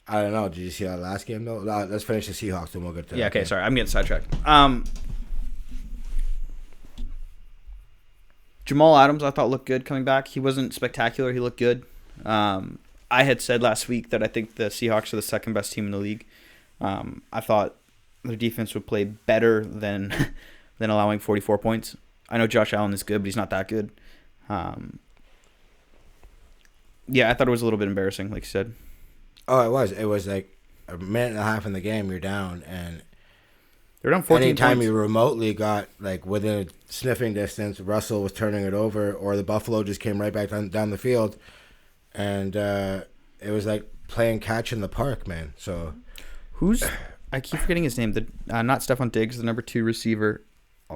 I don't know. Did you see that last game, though? Let's finish the Seahawks, and we'll get to yeah, okay, game. Sorry. I'm getting sidetracked. Jamal Adams, I thought, looked good coming back. He wasn't spectacular. He looked good. I had said last week that I think the Seahawks are the second best team in the league. I thought their defense would play better than allowing 44 points. I know Josh Allen is good, but he's not that good. Yeah, I thought it was a little bit embarrassing, like you said. Oh, it was. It was like a minute and a half in the game, you're down, and they're down 14 anytime points. you remotely got like within a sniffing distance, Russell was turning it over, or the Buffalo just came right back down the field, and it was like playing catch in the park, man. So I keep forgetting his name. Not Stephon Diggs, the number 2 receiver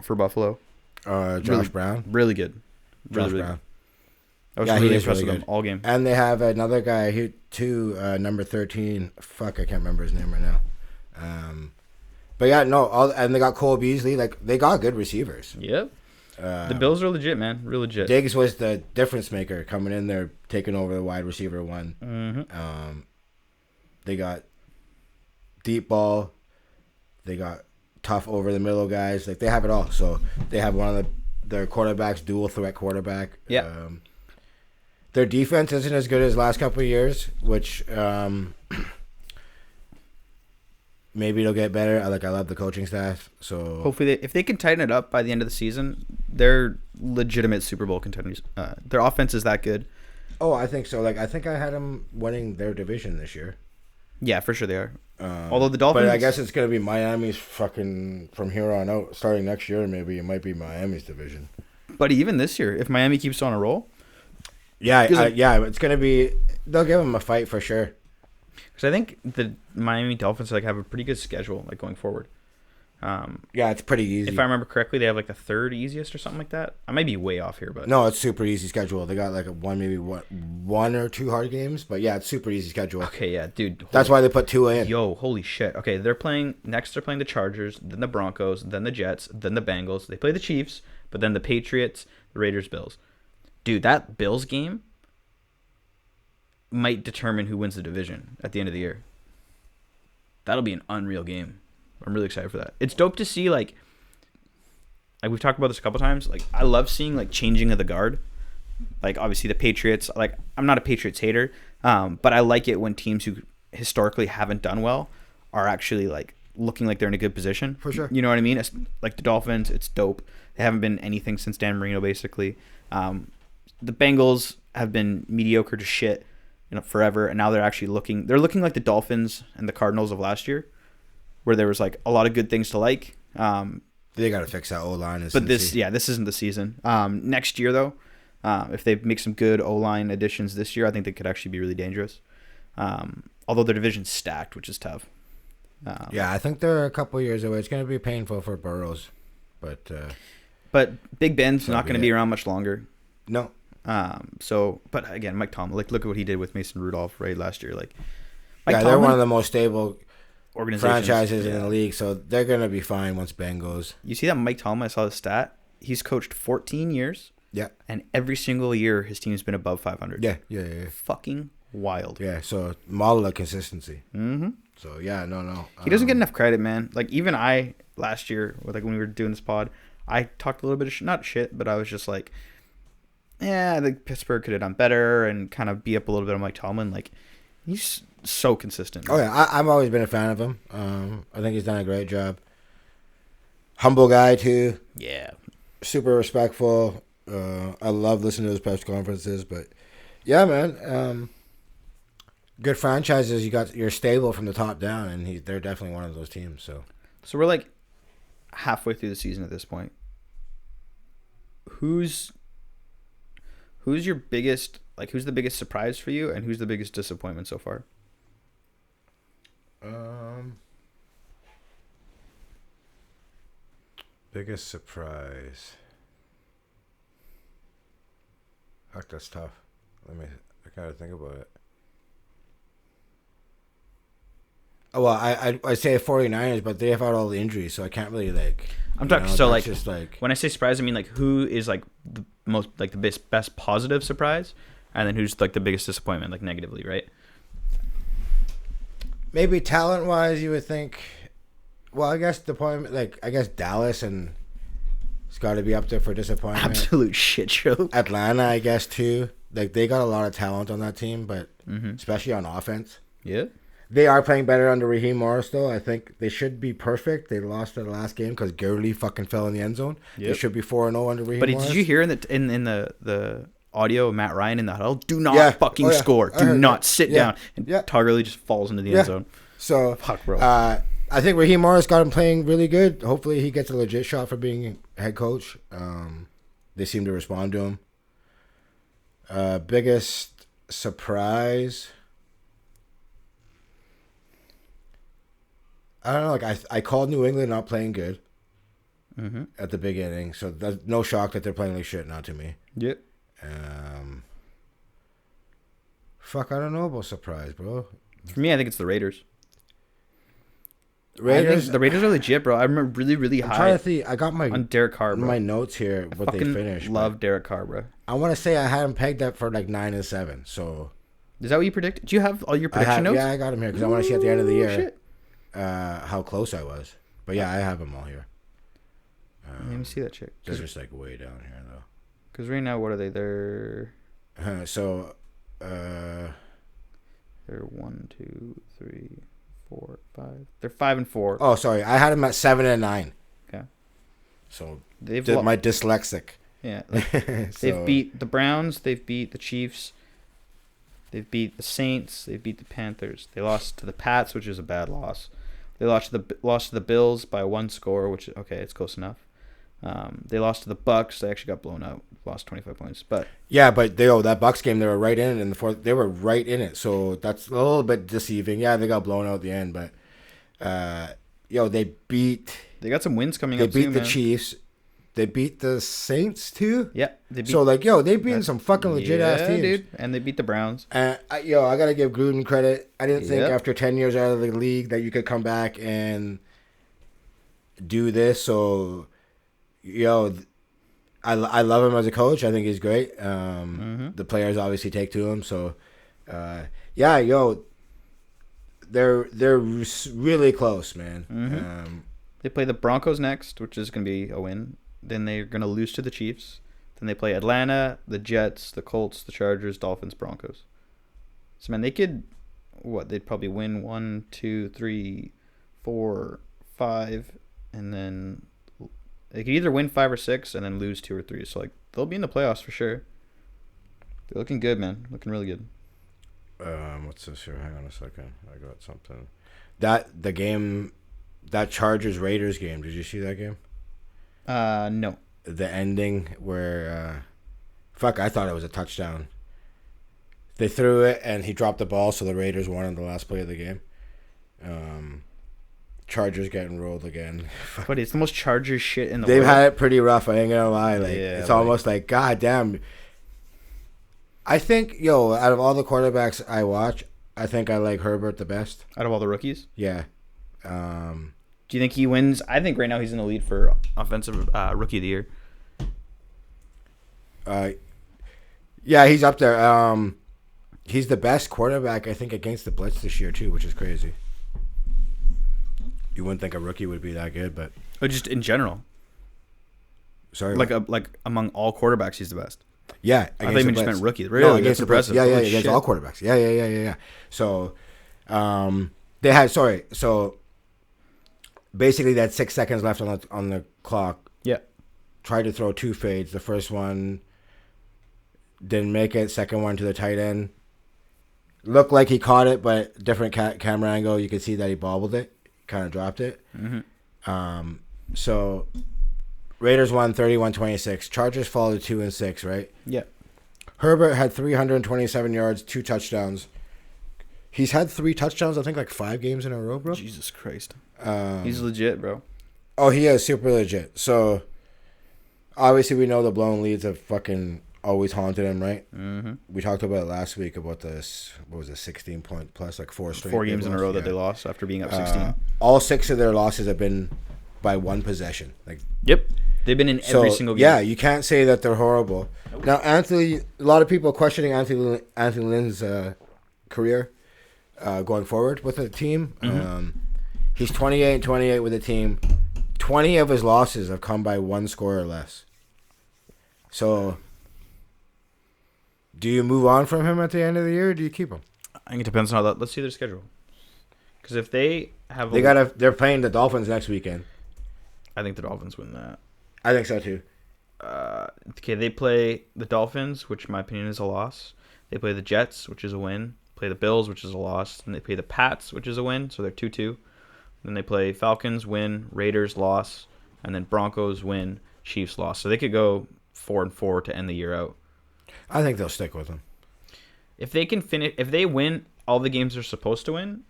for Buffalo. Josh Brown, really good. Josh Brown. I was really impressed with him all game. And they have another guy here too, number 13. Fuck, I can't remember his name right now. But yeah, and they got Cole Beasley. Like, they got good receivers. Yep. The Bills are legit, man. Real legit. Diggs was the difference maker coming in there, taking over the wide receiver one. Mm-hmm. They got deep ball. They got tough over the middle guys. Like, they have it all. So they have one of their quarterbacks, dual threat quarterback. Yeah. Their defense isn't as good as last couple of years, which maybe it'll get better. I love the coaching staff. So hopefully, if they can tighten it up by the end of the season, they're legitimate Super Bowl contenders. Their offense is that good. Oh, I think so. Like, I think I had them winning their division this year. Yeah, for sure they are. Although the Dolphins, but I guess it's gonna be Miami's fucking from here on out. Starting next year, maybe it might be Miami's division. But even this year, if Miami keeps on a roll, yeah, it's gonna be. They'll give them a fight for sure. Because I think the Miami Dolphins have a pretty good schedule going forward. Yeah, it's pretty easy. If I remember correctly, they have the third easiest or something like that. I might be way off here, but no, it's super easy schedule. They got one or two hard games, but yeah, it's super easy schedule. Okay, yeah, dude. That's why they put Tua in. Yo, holy shit. Okay, they're playing the Chargers, then the Broncos, then the Jets, then the Bengals. They play the Chiefs, but then the Patriots, the Raiders, Bills. Dude, that Bills game might determine who wins the division at the end of the year. That'll be an unreal game. I'm really excited for that. It's dope to see like we've talked about this a couple times. I love seeing changing of the guard. Obviously the Patriots. I'm not a Patriots hater, but I like it when teams who historically haven't done well are actually looking like they're in a good position. For sure. You know what I mean? It's, the Dolphins. It's dope. They haven't been anything since Dan Marino basically. The Bengals have been mediocre to shit, forever, and now they're actually looking. They're looking like the Dolphins and the Cardinals of last year, where there was a lot of good things to like. They got to fix that O-line. But this isn't the season. Next year though, if they make some good O-line additions this year, I think they could actually be really dangerous. Although their division's stacked, which is tough. Yeah, I think they're a couple years away. It's going to be painful for Burrows, but Big Ben's not going to be around much longer. No. But again, Mike Tomlin, look at what he did with Mason Rudolph right last year. Mike Tomlin, they're one of the most stable franchises in the yeah. league, so they're gonna be fine once Ben goes. You see that Mike Tomlin? I saw the stat. He's coached 14 years. Yeah. And every single year, his team's been above 500. Yeah. Fucking wild. Yeah. So model of consistency. Mm-hmm. So yeah, no. He doesn't get enough credit, man. Even I last year, when we were doing this pod, I talked a little bit of not shit, but I was just yeah, I think Pittsburgh could have done better and kind of beat up a little bit on Mike Tomlin. He's so consistent. Oh yeah, I've always been a fan of him. I think he's done a great job. Humble guy too. Yeah. Super respectful. I love listening to his press conferences, but yeah, man. Good franchises. You're stable from the top down, and they're definitely one of those teams. So we're halfway through the season at this point. Who's your biggest who's the biggest surprise for you, and who's the biggest disappointment so far? Biggest surprise. Fuck, that's tough. I gotta think about it. Oh, well, I say 49ers, but they have had all the injuries, so I can't really I'm talking just when I say surprise, I mean who is the most the best positive surprise, and then who's the biggest disappointment negatively, right? Maybe talent wise, you would think. Well, I guess Dallas and it's got to be up there for disappointment. Absolute shit show. Atlanta, I guess too. They got a lot of talent on that team, but especially on offense. Yeah. They are playing better under Raheem Morris, though. I think they should be perfect. They lost their last game because Gurley fucking fell in the end zone. Yep. They should be 4-0 under Raheem Morris. But did you hear in the audio of Matt Ryan in the huddle? Do not fucking score. Do not sit down. And Todd Gurley just falls into the end zone. So, fuck, bro. I think Raheem Morris got him playing really good. Hopefully he gets a legit shot for being head coach. They seem to respond to him. Biggest surprise... I don't know. I called New England not playing good at the beginning, so that's no shock that they're playing like shit now to me. Yep. Fuck, I don't know about surprise, bro. For me, I think it's the Raiders. The Raiders are legit, bro. I remember really, really high. I'm trying to think. I got on Derek Carr, bro. My notes here. What they finished. Love Derek Carr, bro. I want to say I had him pegged up for 9-7. So. Is that what you predicted? Do you have all your prediction notes? Yeah, I got him here because I want to see at the end of the year. Shit. How close I was. But yeah, I have them all here. Let me see that shit. They're just way down here though. Because right now, what are they? They're 1, 2, 3, 4, 5. They're 5-4. Oh, sorry. I had them at 7 and 9. Okay. So my dyslexic. Yeah. They've beat the Browns. They've beat the Chiefs. They've beat the Saints. They've beat the Panthers. They lost to the Pats, which is a bad loss. They lost to the Bills by 1 score, which okay, it's close enough. They lost to the Bucks. They actually got blown out. Lost 25 points, but yeah, but that Bucks game, they were right in it in the fourth. They were right in it, so that's a little bit deceiving. Yeah, they got blown out at the end, but they beat. They got some wins coming up. They beat the Chiefs. They beat the Saints too. Yeah, they beat some fucking legit ass teams, dude. And they beat the Browns. I gotta give Gruden credit. I didn't think after 10 years out of the league that you could come back and do this. So, I love him as a coach. I think he's great. The players obviously take to him. So, they're really close, man. They play the Broncos next, which is going to be a win. Then they're going to lose to the Chiefs. Then they play Atlanta, the Jets, the Colts, the Chargers, Dolphins, Broncos. So, man, they could, they'd probably win 1, 2, 3, 4, 5, and then they could either win 5 or 6 and then lose 2 or 3. So, they'll be in the playoffs for sure. They're looking good, man. Looking really good. What's this here? Hang on a second. I got something. That Chargers-Raiders game, did you see that game? No. The ending where, I thought it was a touchdown. They threw it, and he dropped the ball, so the Raiders won on the last play of the game. Chargers getting rolled again. But it's the most Chargers shit in the world. They've had it pretty rough, I ain't gonna lie. It's almost like, god damn. I think, out of all the quarterbacks I watch, I think I like Herbert the best. Out of all the rookies? Yeah. Do you think he wins? I think right now he's in the lead for offensive rookie of the year. Yeah, he's up there. He's the best quarterback, I think, against the blitz this year too, which is crazy. You wouldn't think a rookie would be that good, but just in general. Sorry, like among all quarterbacks, he's the best. Yeah, I think you just meant rookie. Really, against impressive. Yeah, against all quarterbacks. Yeah. So, they had So, basically, they had 6 seconds left on the clock. Yeah. Tried to throw 2 fades. The first one didn't make it. Second one to the tight end. Looked like he caught it, but different camera angle. You could see that he bobbled it. Kind of dropped it. So, Raiders won 31-26. Chargers followed 2-6, right? Yeah. Herbert had 327 yards, 2 touchdowns. He's had 3 touchdowns, I think, 5 games in a row, bro. Jesus Christ. He's legit, bro. Oh, he is super legit. So, obviously, we know the blown leads have fucking always haunted him, right? We talked about it last week about this, 16-point plus, 4 straight. 4 games in a row that they lost after being up 16. All 6 of their losses have been by 1 possession. Yep. They've been in every single game. Yeah, you can't say that they're horrible. Nope. Now, a lot of people questioning Anthony Lynn's career going forward with the team. He's 28-28 with the team. 20 of his losses have come by 1 score or less. So, do you move on from him at the end of the year, or do you keep him? I think it depends on let's see their schedule. Because if they have, they're playing the Dolphins next weekend. I think the Dolphins win that. I think so too. Okay, they play the Dolphins, which in my opinion is a loss. They play the Jets, which is a win. Play the Bills, which is a loss. And they play the Pats, which is a win. So they're 2-2. Then they play Falcons, win. Raiders, loss. And then Broncos, win. Chiefs, loss. So they could go 4-4 to end the year out. I think they'll stick with them. If they can finish, if they win all the games they're supposed to win,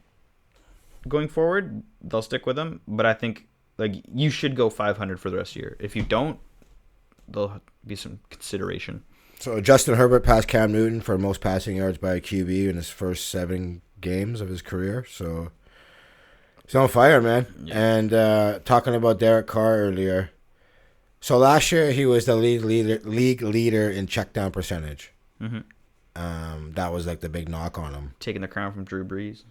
going forward, they'll stick with them. But I think you should go 500 for the rest of the year. If you don't, there'll be some consideration. So Justin Herbert passed Cam Newton for most passing yards by a QB in his first 7 games of his career. So he's on fire, man. Yeah. And talking about Derek Carr earlier. So last year he was the league leader in check down percentage. That was the big knock on him. Taking the crown from Drew Brees.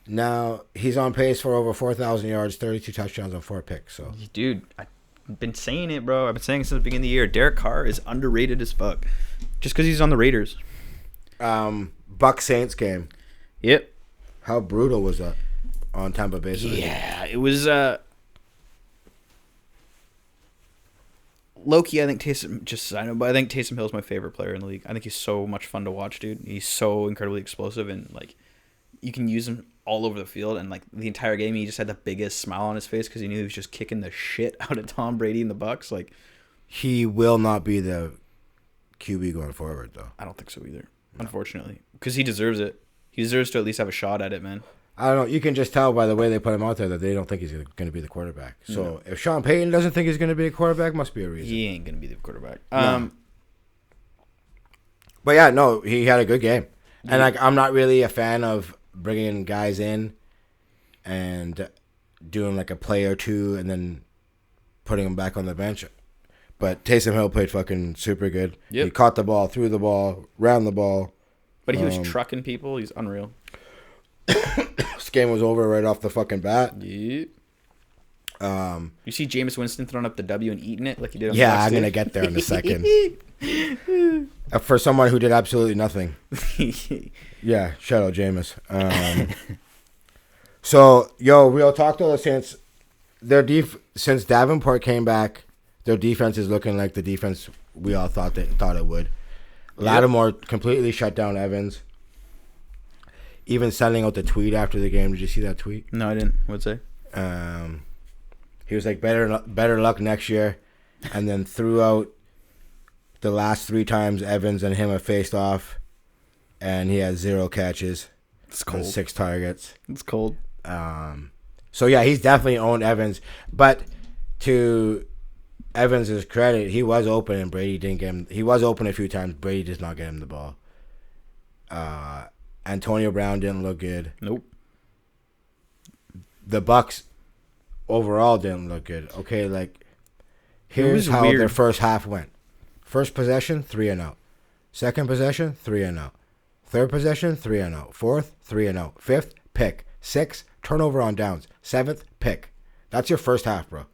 Now he's on pace for over 4,000 yards, 32 touchdowns, and 4 picks. So, dude, I've been saying it, bro. I've been saying it since the beginning of the year. Derek Carr is underrated as fuck, just because he's on the Raiders. Bucs Saints game. Yep. How brutal was that on Tampa Bay? Yeah, it was. Loki, I think Taysom Hill is my favorite player in the league. I think he's so much fun to watch, dude. He's so incredibly explosive, and like you can use him all over the field. And like the entire game, he just had the biggest smile on his face because he knew he was just kicking the shit out of Tom Brady and the Bucs. Like he will not be the QB going forward, though. I don't think so either, unfortunately, because he deserves it. He deserves to at least have a shot at it, man. I don't know. You can just tell by the way they put him out there that they don't think he's going to be the quarterback. So if Sean Payton doesn't think he's going to be a quarterback, must be a reason. He ain't going to be the quarterback. No. But yeah, no, he had a good game. And like, I'm not really a fan of bringing guys in and doing like a play or two and then putting them back on the bench. But Taysom Hill played fucking super good. Yep. He caught the ball, threw the ball, ran the ball. But he was trucking people. He's unreal. This game was over right off the fucking bat. Yeah. You see Jameis Winston throwing up the W and eating it like he did on I'm going to get there in a second. For someone who did absolutely nothing. Yeah, shout out Jameis. So, real talk though, since since Davenport came back, their defense is looking like the defense we all thought it would. Lattimore completely shut down Evans. Even sending out the tweet after the game. Did you see that tweet? No, I didn't. What'd it say? He was like, better luck next year. And then threw out the last 3 times Evans and him have faced off. And he had 0 catches. It's cold. 6 targets. It's cold. So, yeah, he's definitely owned Evans. But to Evans' credit, he was open and Brady didn't get him. He was open a few times. Brady does not get him the ball. Antonio Brown didn't look good. Nope. The Bucs overall didn't look good. Okay, like here's how their first half went. First possession, 3-0. Second possession, 3-0. Third possession, 3-0. Fourth, 3-0. Fifth, pick. Sixth, turnover on downs. Seventh, pick. That's your first half, bro.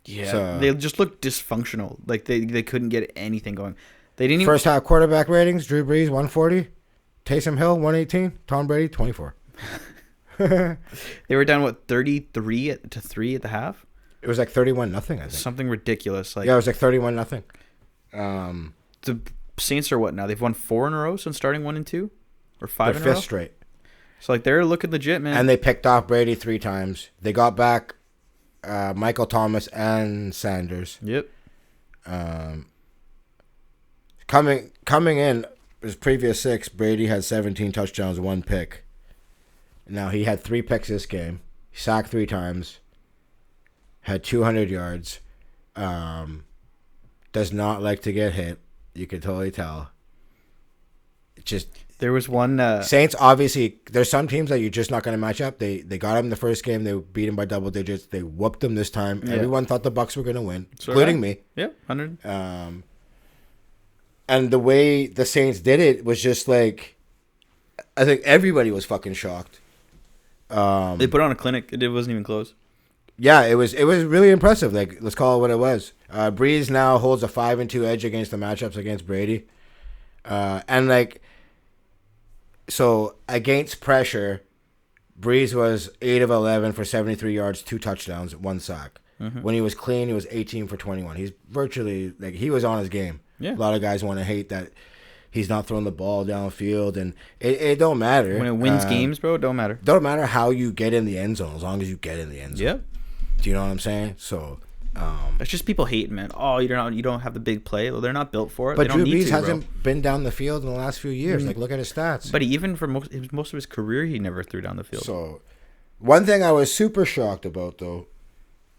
Yeah, so, they just looked dysfunctional. Like they couldn't get anything going. They didn't First half quarterback ratings: Drew Brees 140, Taysom Hill 118, Tom Brady 24. They were down 33-3 at the half. It was like 31-0, I think. Something ridiculous. Like it was like 31-0. The Saints are what now? They've won 4 in a row since starting 1 and 2, or 5 in a row. 5th straight. So like they're looking legit, man. And they picked off Brady 3 times. They got back Michael Thomas and Sanders. Yep. Coming in his previous 6, Brady had 17 touchdowns, 1 pick. Now he had 3 picks this game. He sacked 3 times. Had 200 yards. Does not like to get hit. You can totally tell. There was one Saints, obviously, there's some teams that you're just not going to match up. They got him in the first game. They beat him by double digits. They whooped them this time. Yeah. Everyone thought the Bucs were going to win, including me. Yeah, 100. And the way the Saints did it was just like, I think everybody was fucking shocked. They put on a clinic. It wasn't even close. Yeah, it was really impressive. Like, let's call it what it was. Brees now holds a 5-2 edge against the matchups against Brady. And like, so against pressure, Brees was 8 of 11 for 73 yards, 2 touchdowns, 1 sack. Mm-hmm. When he was clean, he was 18 for 21. He's virtually, like, he was on his game. Yeah. A lot of guys want to hate that he's not throwing the ball downfield, and it don't matter. When it wins games, bro, it don't matter. Don't matter how you get in the end zone, as long as you get in the end zone. Yep. Do you know what I'm saying? So, it's just people hating, man. Oh, you don't have the big play. Well, they're not built for it. But they don't Drew need Brees to, hasn't been down the field in the last few years. Mm-hmm. Like, look at his stats. But even for most of his career, he never threw down the field. So, one thing I was super shocked about, though,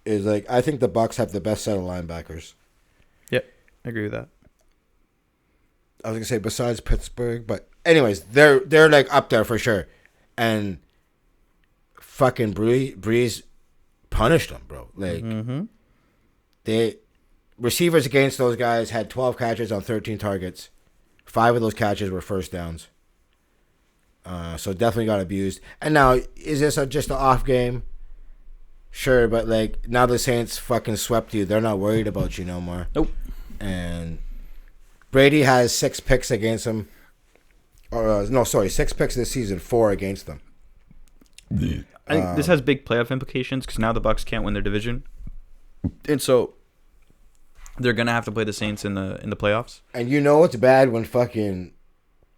is, like, I think the Bucs have the best set of linebackers. Yep, I agree with that. I was gonna say besides Pittsburgh, but anyways, they're like up there for sure, and fucking Brees punished them, bro. Like, they receivers against those guys had 12 catches on 13 targets. 5 of those catches were first downs. So definitely got abused. And now, is this just an off game? Sure, but like now the Saints fucking swept you. They're not worried about you no more. Nope. And Brady has 6 picks against him. 6 picks this season, 4 against them. I think this has big playoff implications because now the Bucs can't win their division, and so They're gonna have to play the Saints in the playoffs. And you know it's bad when fucking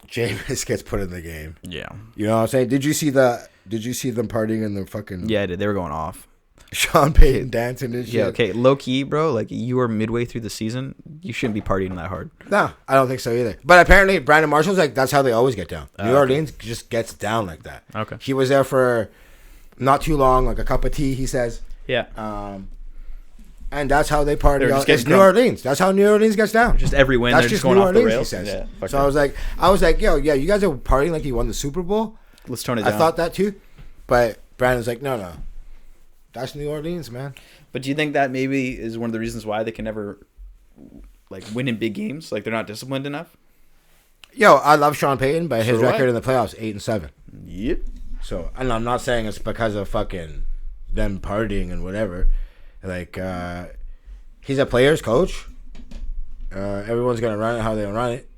Jameis gets put in the game. Yeah. You know what I'm saying? Did you see them partying in the fucking? Yeah, I did. They were going off. Sean Payton dancing and shit. Yeah, okay. Low key, bro. Like, you are midway through the season. You shouldn't be partying that hard. No, I don't think so either. But apparently, Brandon Marshall's like, that's how they always get down. New Orleans just gets down like that. Okay. He was there for not too long, like a cup of tea, he says. Yeah. And that's how they party. It's New drunk. Orleans. That's how New Orleans gets down. Just every win, that's they're just going New off Orleans, the rails. he says. Yeah, so I was like, yo, yeah, you guys are partying like you won the Super Bowl. Let's tone it down. I thought that too. But Brandon's like, no. That's New Orleans, man. But do you think that maybe is one of the reasons why they can never like win in big games? Like, they're not disciplined enough? Yo, I love Sean Payton, but his So do record I. in the playoffs 8-7. Yep. So, and I'm not saying it's because of fucking them partying and whatever. Like, he's a player's coach. Everyone's gonna run it how they run it,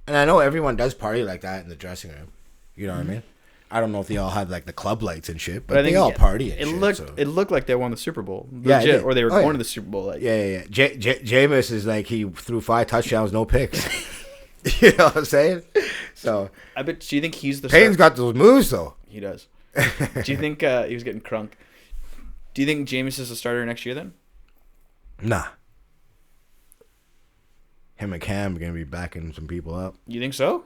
and I know everyone does party like that in the dressing room. You know what I mean? I don't know if they all have like the club lights and shit, but they all party. And it looked like they won the Super Bowl, yeah, legit, or they were going to the Super Bowl. Like, yeah. Jameis is like he threw 5 touchdowns, no picks. You know what I'm saying? So I bet. Do you think he's the? Payton's got those moves though. He does. Do you think he was getting crunk? Do you think Jameis is the starter next year then? Nah. Him and Cam are gonna be backing some people up. You think so?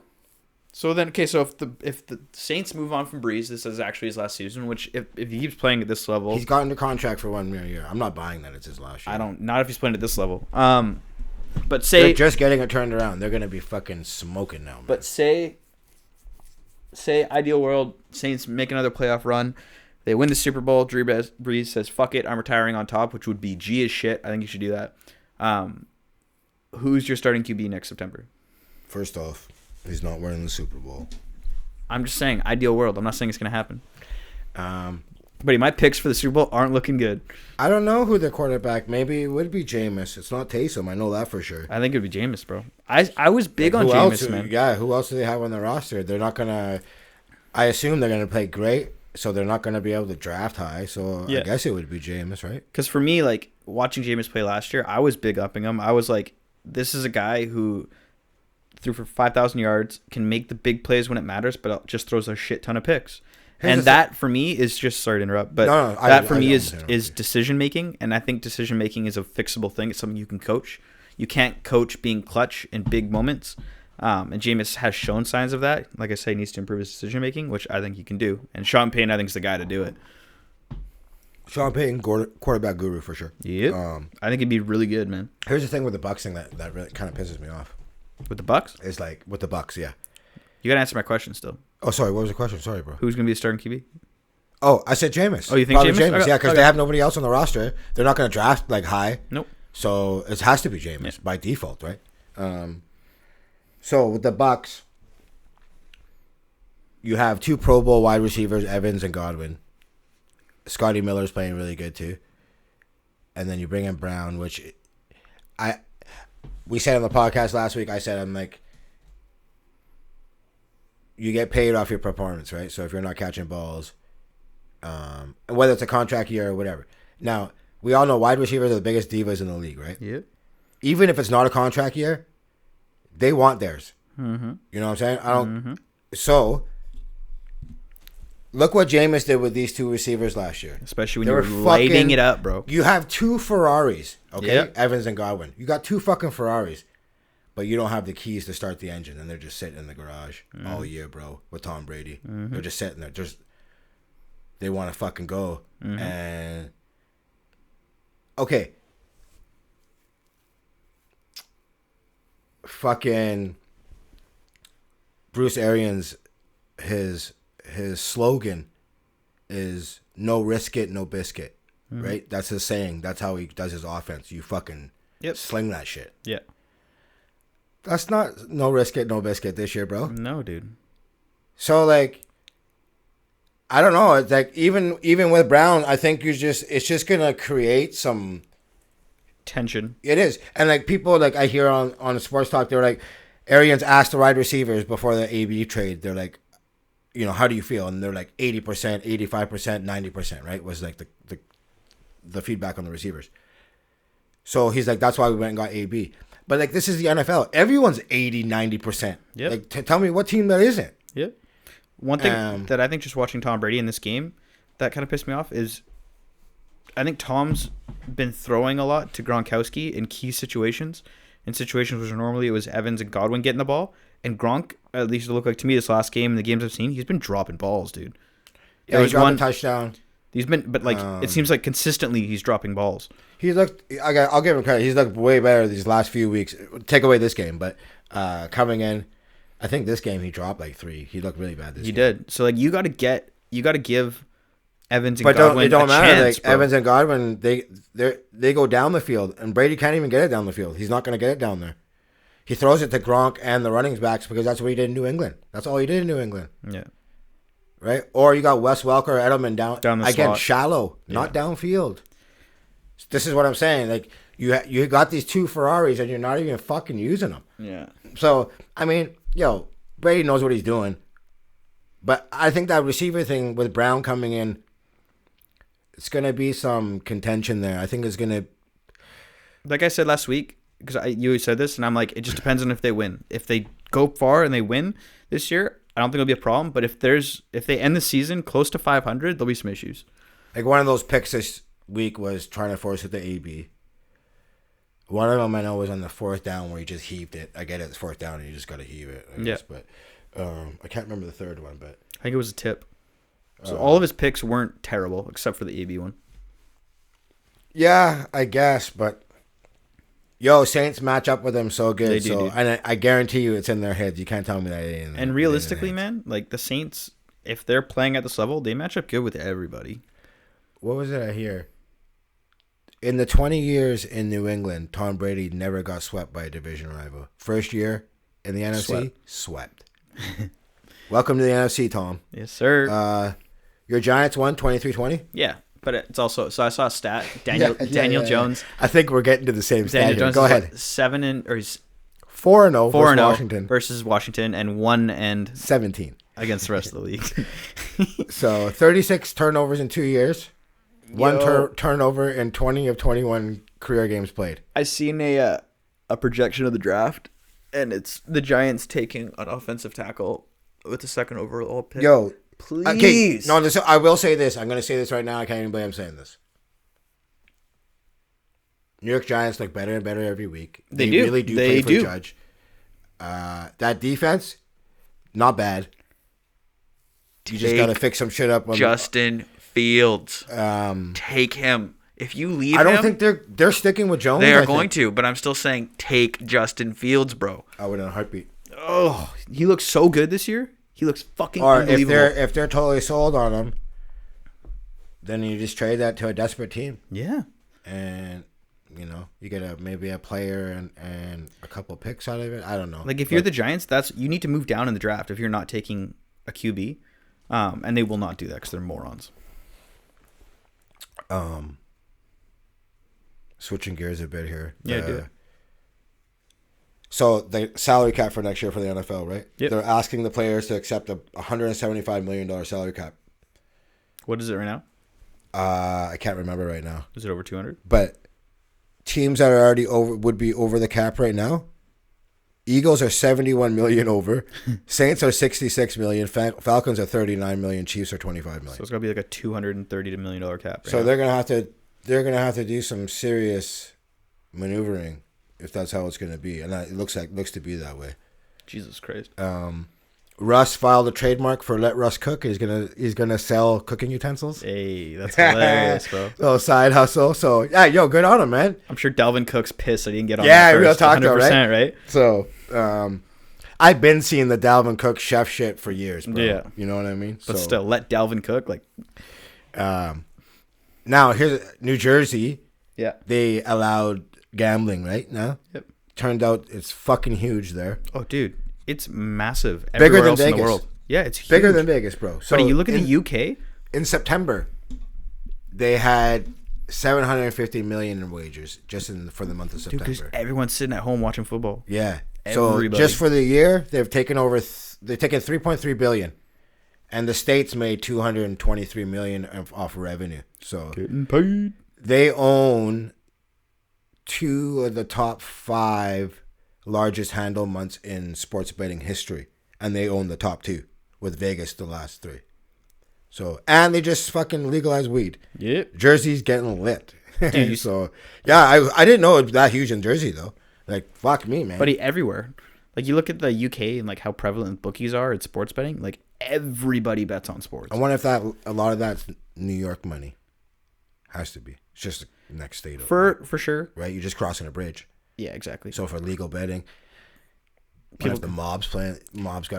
So then, okay. So if the Saints move on from Brees, this is actually his last season. Which if he keeps playing at this level, he's gotten the contract for 1 more year. I'm not buying that it's his last year. Not if he's playing at this level. But say they're just getting it turned around. They're gonna be fucking smoking now, man. But say ideal world, Saints make another playoff run. They win the Super Bowl. Drew Brees says, "Fuck it, I'm retiring on top," which would be G as shit. I think you should do that. Who's your starting QB next September? First off, he's not winning the Super Bowl. I'm just saying, ideal world. I'm not saying it's gonna happen. But my picks for the Super Bowl aren't looking good. I don't know who their quarterback. Maybe it would be Jameis. It's not Taysom. I know that for sure. I think it would be Jameis, bro. I was big on Jameis, man. Yeah, who else do they have on the roster? They're not gonna. I assume they're gonna play great, so they're not gonna be able to draft high. So yeah. I guess it would be Jameis, right? Because for me, like watching Jameis play last year, I was big upping him. I was like, this is a guy who threw for 5,000 yards, can make the big plays when it matters, but just throws a shit ton of picks. And that for me is just, sorry to interrupt, but that for me is decision making, and I think decision making is a fixable thing. It's something you can coach. You can't coach being clutch in big moments, and Jameis has shown signs of that. Like I say, he needs to improve his decision making, which I think he can do. And Sean Payton, I think, is the guy to do it. Sean Payton, quarterback guru for sure. Yeah, I think he'd be really good, man. Here's the thing with the Bucs thing that really kind of pisses me off. With the Bucs? It's like with the Bucs, yeah. You gotta answer my question still. Oh, sorry. What was the question? Sorry, bro. Who's gonna be the starting QB? Oh, I said Jameis. Oh, you think Jameis? Okay. Yeah, because they have nobody else on the roster. They're not gonna draft like high. Nope. So it has to be Jameis by default, right? So with the Bucs, you have 2 Pro Bowl wide receivers, Evans and Godwin. Scotty Miller's playing really good too. And then you bring in Brown, which we said on the podcast last week. I said, I'm like, you get paid off your performance, right? So if you're not catching balls, whether it's a contract year or whatever. Now, we all know wide receivers are the biggest divas in the league, right? Yeah. Even if it's not a contract year, they want theirs. Mm-hmm. You know what I'm saying? So, look what Jameis did with these 2 receivers last year. Especially when you were lighting it up, bro. You have 2 Ferraris, okay? Yep. Evans and Godwin. You got 2 fucking Ferraris. But you don't have the keys to start the engine, and they're just sitting in the garage all year, bro, with Tom Brady. They're just sitting there. They want to fucking go. And, okay. Fucking Bruce Arians, his slogan is no risk it, no biscuit, right? That's his saying. That's how he does his offense. You fucking sling that shit. Yeah. That's not no risk it, no biscuit this year, bro. No, dude. So like, I don't know. It's like even with Brown, I think it's just gonna create some tension. It is, and like people like I hear on sports talk, they're like, Arians asked the wide receivers before the AB trade. They're like, you know, how do you feel? And they're like 80%, 85%, 90%. Right? Was like the feedback on the receivers. So he's like, that's why we went and got AB. But like, this is the NFL. Everyone's 80, 90%. Yep. Like, tell me what team that isn't. Yep. One thing that I think just watching Tom Brady in this game that kind of pissed me off is I think Tom's been throwing a lot to Gronkowski in key situations. In situations where normally it was Evans and Godwin getting the ball. And Gronk, at least it looked like to me this last game and the games I've seen, he's been dropping balls, dude. Yeah, he dropped a touchdown. He's been, but like it seems like consistently he's dropping balls. He looked. I'll give him credit. He's looked way better these last few weeks. Take away this game, but coming in, I think this game he dropped like 3. He looked really bad this game. He did. So like you got to give Evans and Godwin it don't a matter. chance, like bro. Evans and Godwin, they go down the field, and Brady can't even get it down the field. He's not going to get it down there. He throws it to Gronk and the running backs because that's what he did in New England. That's all he did in New England. Yeah. Right? Or you got Wes Welker or Edelman down the again, slot. shallow, not downfield. This is what I'm saying. Like you got these 2 Ferraris and you're not even fucking using them. Yeah. So, I mean, Brady knows what he's doing. But I think that receiver thing with Brown coming in, it's going to be some contention there. I think it's going to... Like I said last week, because you said this, and I'm like, it just depends on if they win. If they go far and they win this year, I don't think it'll be a problem. But if they end the season close to 500, there'll be some issues. Like one of those picks this week was trying to force it to AB. One of them I know was on the 4th down where he just heaved it. I get it, it's 4th down and you just got to heave it. I guess. But I can't remember the third one. But I think it was a tip. So all of his picks weren't terrible except for the AB one. Yeah, I guess. But Saints match up with them so good. They do, dude. And I guarantee you it's in their heads. You can't tell me that it ain't. And realistically, man, like the Saints, if they're playing at this level, they match up good with everybody. What was it I hear? In the 20 years in New England, Tom Brady never got swept by a division rival. First year in the NFC, swept. Welcome to the NFC, Tom. Yes, sir. Your Giants won 23-20? Yeah, but it's also... So I saw a stat. Daniel Jones... I think we're getting to the same stat here. Go ahead. 4-0 versus Washington. Versus Washington and 1-17 against the rest of the league. So 36 turnovers in 2 years. One turnover in 20 of 21 career games played. I seen a projection of the draft, and it's the Giants taking an offensive tackle with the 2nd overall pick. Please. Okay, no, I will say this. I'm going to say this right now. I can't even believe I'm saying this. New York Giants look better and better every week. They really do play for Judge. That defense, not bad. You just got to fix some shit up. Justin Fields. Take him. If you leave him... I don't think they're sticking with Jones. They are going to, but I'm still saying take Justin Fields, bro. I would in a heartbeat. Oh, he looks so good this year. He looks fucking unbelievable. Or if they're totally sold on him, then you just trade that to a desperate team. Yeah. And, you get maybe a player and a couple picks out of it. I don't know. Like, if you're the Giants, you need to move down in the draft if you're not taking a QB. And they will not do that because they're morons. Switching gears a bit here. Yeah, do it. So the salary cap for next year for the NFL, right? Yep. They're asking the players to accept a $175 million salary cap. What is it right now? I can't remember right now. Is it over 200? But teams that are already would be over the cap right now. Eagles are 71 million over. Saints are 66 million. Falcons are 39 million. Chiefs are 25 million. So it's gonna be like a $230 million cap. So they're gonna have to do some serious maneuvering if that's how it's gonna be, and it looks to be that way. Jesus Christ. Russ filed a trademark for "Let Russ Cook." He's gonna sell cooking utensils. Hey, that's hilarious, bro. Little side hustle. So yeah, good on him, man. I'm sure Dalvin Cook's pissed that he didn't get on. Yeah, real talk, 100%, right? So, I've been seeing the Dalvin Cook chef shit for years, bro. Yeah, you know what I mean. But still, let Dalvin cook. Like, now here's New Jersey. Yeah, they allowed gambling right now. Yep. Turned out it's fucking huge there. Oh, dude. It's massive. Bigger than else Vegas. In the world. Yeah, it's huge. Bigger than Vegas, bro. So, buddy, you look at the UK. In September, they had 750 million in wagers just for the month of September. Dude, because everyone's sitting at home watching football. Yeah. Everybody. So just for the year, they've taken over. They've taken 3.3 billion, and the states made 223 million off revenue. So getting paid. They own 2 of the top 5 largest handle months in sports betting history, and they own the top 2, with Vegas the last 3. So, and they just fucking legalized weed. Yep. Jersey's getting lit. So, yeah, I didn't know it was that huge in Jersey, though. Like, fuck me, man. But everywhere. Like, you look at the UK and, like, how prevalent bookies are at sports betting. Like, everybody bets on sports. I wonder if a lot of that's New York money. Has to be. It's just the next state. For sure. Right? You're just crossing a bridge. Yeah, exactly. So, for legal betting, if the mob's got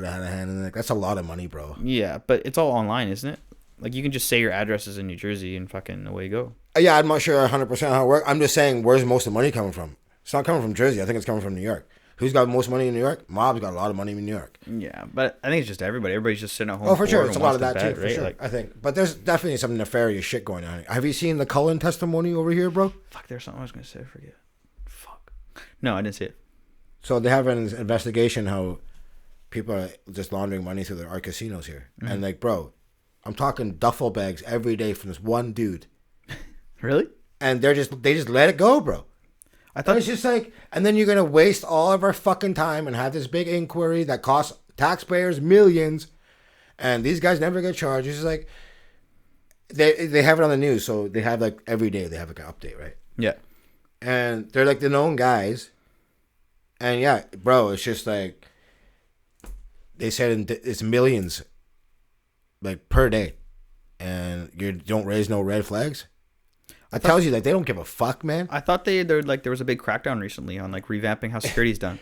to have a hand in it. That's a lot of money, bro. Yeah, but it's all online, isn't it? Like, you can just say your address is in New Jersey and fucking away you go. Yeah, I'm not sure 100% how it works. I'm just saying, where's most of the money coming from? It's not coming from Jersey. I think it's coming from New York. Who's got most money in New York? Mob's got a lot of money in New York. Yeah, but I think it's just everybody. Everybody's just sitting at home. Oh, for sure. It's a lot of that, bet, too, right? for sure, Like, I think. But there's definitely some nefarious shit going on. Have you seen the Cullen testimony over here, bro? Fuck, there's something I was going to say. I forget. Fuck. No, I didn't see it. So they have an investigation how people are just laundering money through our casinos here. Mm-hmm. And, like, bro, I'm talking duffel bags every day from this one dude. Really? And they just let it go, bro. I thought it's just like, and then you're going to waste all of our fucking time and have this big inquiry that costs taxpayers millions, and these guys never get charged. It's just like, they have it on the news, so they have, like, every day they have, like, an update, right? Yeah. And they're, like, the known guys. And, yeah, bro, it's just, like, they said it's millions, like, per day. And you don't raise no red flags? That tells you that they don't give a fuck, man. I thought there was a big crackdown recently on, like, revamping how security's done.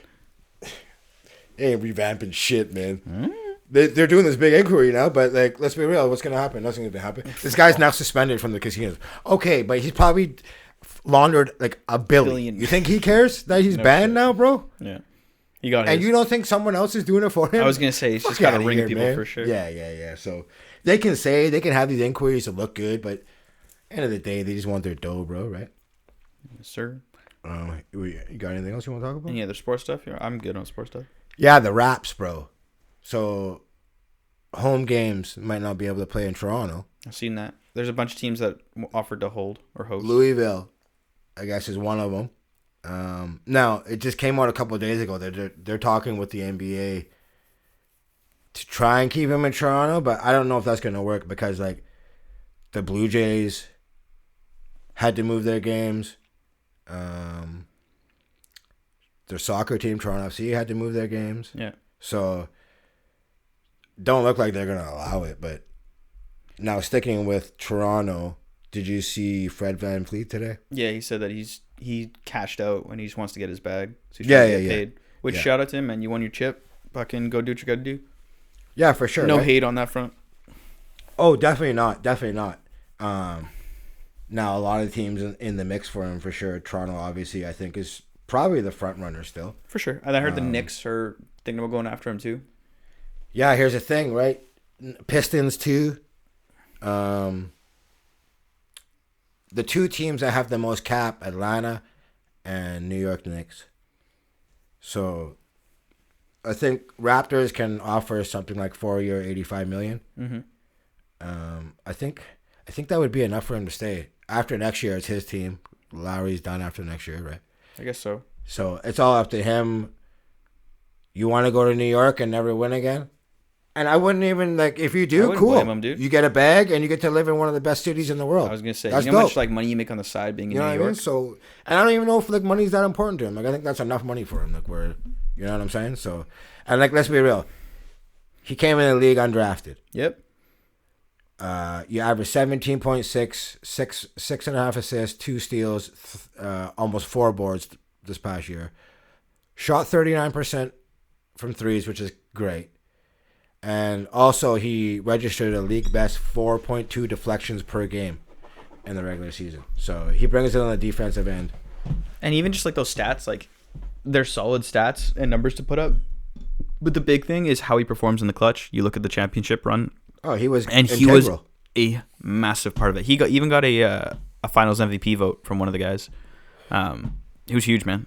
They ain't revamping shit, man. They're doing this big inquiry now, but, like, let's be real. What's going to happen? Nothing's going to happen. This guy's now suspended from the casinos. Okay, but he's probably laundered, like, $1 billion. You think he cares that he's banned now, bro? Yeah. He got his. And you don't think someone else is doing it for him? I was going to say, he's just got to ring people, man. For sure. Yeah. So they can have these inquiries to look good, but end of the day, they just want their dough, bro, right? Yes, sir. You got anything else you want to talk about? Any other sports stuff? I'm good on sports stuff. Yeah, the Raps, bro. So, home games might not be able to play in Toronto. I've seen that. There's a bunch of teams that offered to hold or host. Louisville, I guess, is one of them. Now, it just came out a couple of days ago. They're talking with the NBA to try and keep him in Toronto, but I don't know if that's going to work because, like, the Blue Jays had to move their games. Their soccer team, Toronto FC, had to move their games. Yeah. So, don't look like they're going to allow it. But now, sticking with Toronto, did you see Fred VanVleet today? Yeah, he said that he cashed out and he just wants to get his bag. So he's trying to get paid. Which, shout out to him, man. You won your chip. Fucking go do what you got to do. Yeah, for sure. No hate on that front. Oh, definitely not. Now, a lot of teams in the mix for him, for sure. Toronto, obviously, I think, is probably the front runner still. For sure. And I heard the Knicks are thinking about going after him, too. Yeah, here's the thing, right? Pistons, too. The two teams that have the most cap, Atlanta and New York Knicks. So, I think Raptors can offer something like 4-year, $85 million. Mm-hmm. I think that would be enough for him to stay. After next year, it's his team. Lowry's done after next year, right? I guess so. So it's all up to him. You want to go to New York and never win again? And I wouldn't even, like, if you do, cool. Blame him, dude. You get a bag and you get to live in one of the best cities in the world. I was gonna say, that's you know how dope. much like money you make on the side being in New York. I mean? So, and I don't even know if, like, money's that important to him. Like, I think that's enough money for him. Like, you know what I'm saying? So, and, like, let's be real. He came in the league undrafted. Yep. You averaged 17.6, 6.5 assists, 2 steals, almost 4 boards this past year. Shot 39% from threes, which is great. And also, he registered a league best 4.2 deflections per game in the regular season. So he brings it on the defensive end. And even just like those stats, like they're solid stats and numbers to put up. But the big thing is how he performs in the clutch. You look at the championship run. Oh, he was and integral. He was a massive part of it. He even got a Finals MVP vote from one of the guys. He was huge, man.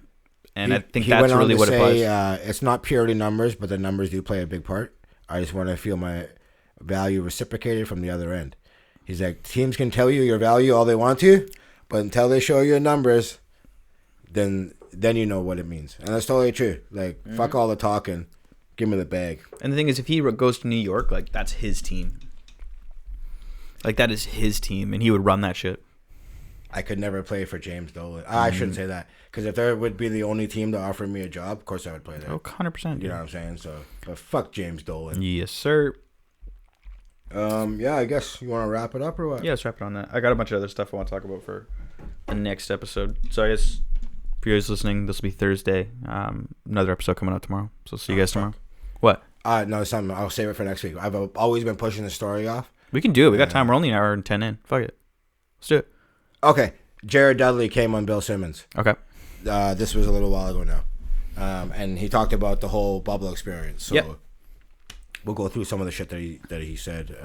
And I think that's really what it was. It's not purely numbers, but the numbers do play a big part. I just want to feel my value reciprocated from the other end. He's like, teams can tell you your value all they want to, but until they show you numbers, then you know what it means. And that's totally true. Like, fuck all the talking. Give me the bag. And the thing is, if he goes to New York, like, that's his team. Like, that is his team, and he would run that shit. I could never play for James Dolan. I shouldn't say that. Because if there would be the only team to offer me a job, of course I would play there. Oh, 100%. You know what I'm saying? So, but fuck James Dolan. Yes, sir. Yeah, I guess you want to wrap it up or what? Yeah, let's wrap it on that. I got a bunch of other stuff I want to talk about for the next episode. So I guess if you guys listening, this will be Thursday. Another episode coming out tomorrow. So see you guys tomorrow. What? No, it's something. I'll save it for next week. I've always been pushing the story off. We can do it. We got time. We're only an hour and 10 in. Fuck it. Let's do it. Okay. Jared Dudley came on Bill Simmons. Okay. This was a little while ago now. And he talked about the whole bubble experience. So we'll go through some of the shit that he said.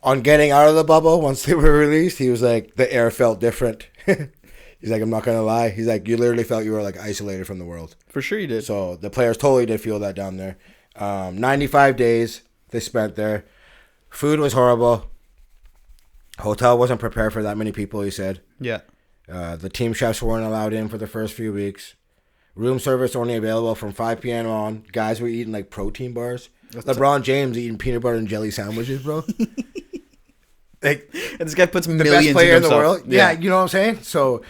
On getting out of the bubble, once they were released, he was like, the air felt different. He's like, I'm not going to lie. He's like, you literally felt you were like isolated from the world. For sure you did. So the players totally did feel that down there. 95 days they spent there. Food was horrible. Hotel wasn't prepared for that many people, he said. Yeah. The team chefs weren't allowed in for the first few weeks. Room service only available from 5 p.m. on. Guys were eating like protein bars. LeBron James eating peanut butter and jelly sandwiches, bro. Like, and this guy puts the millions best player in the himself. world. Yeah, you know what I'm saying? So,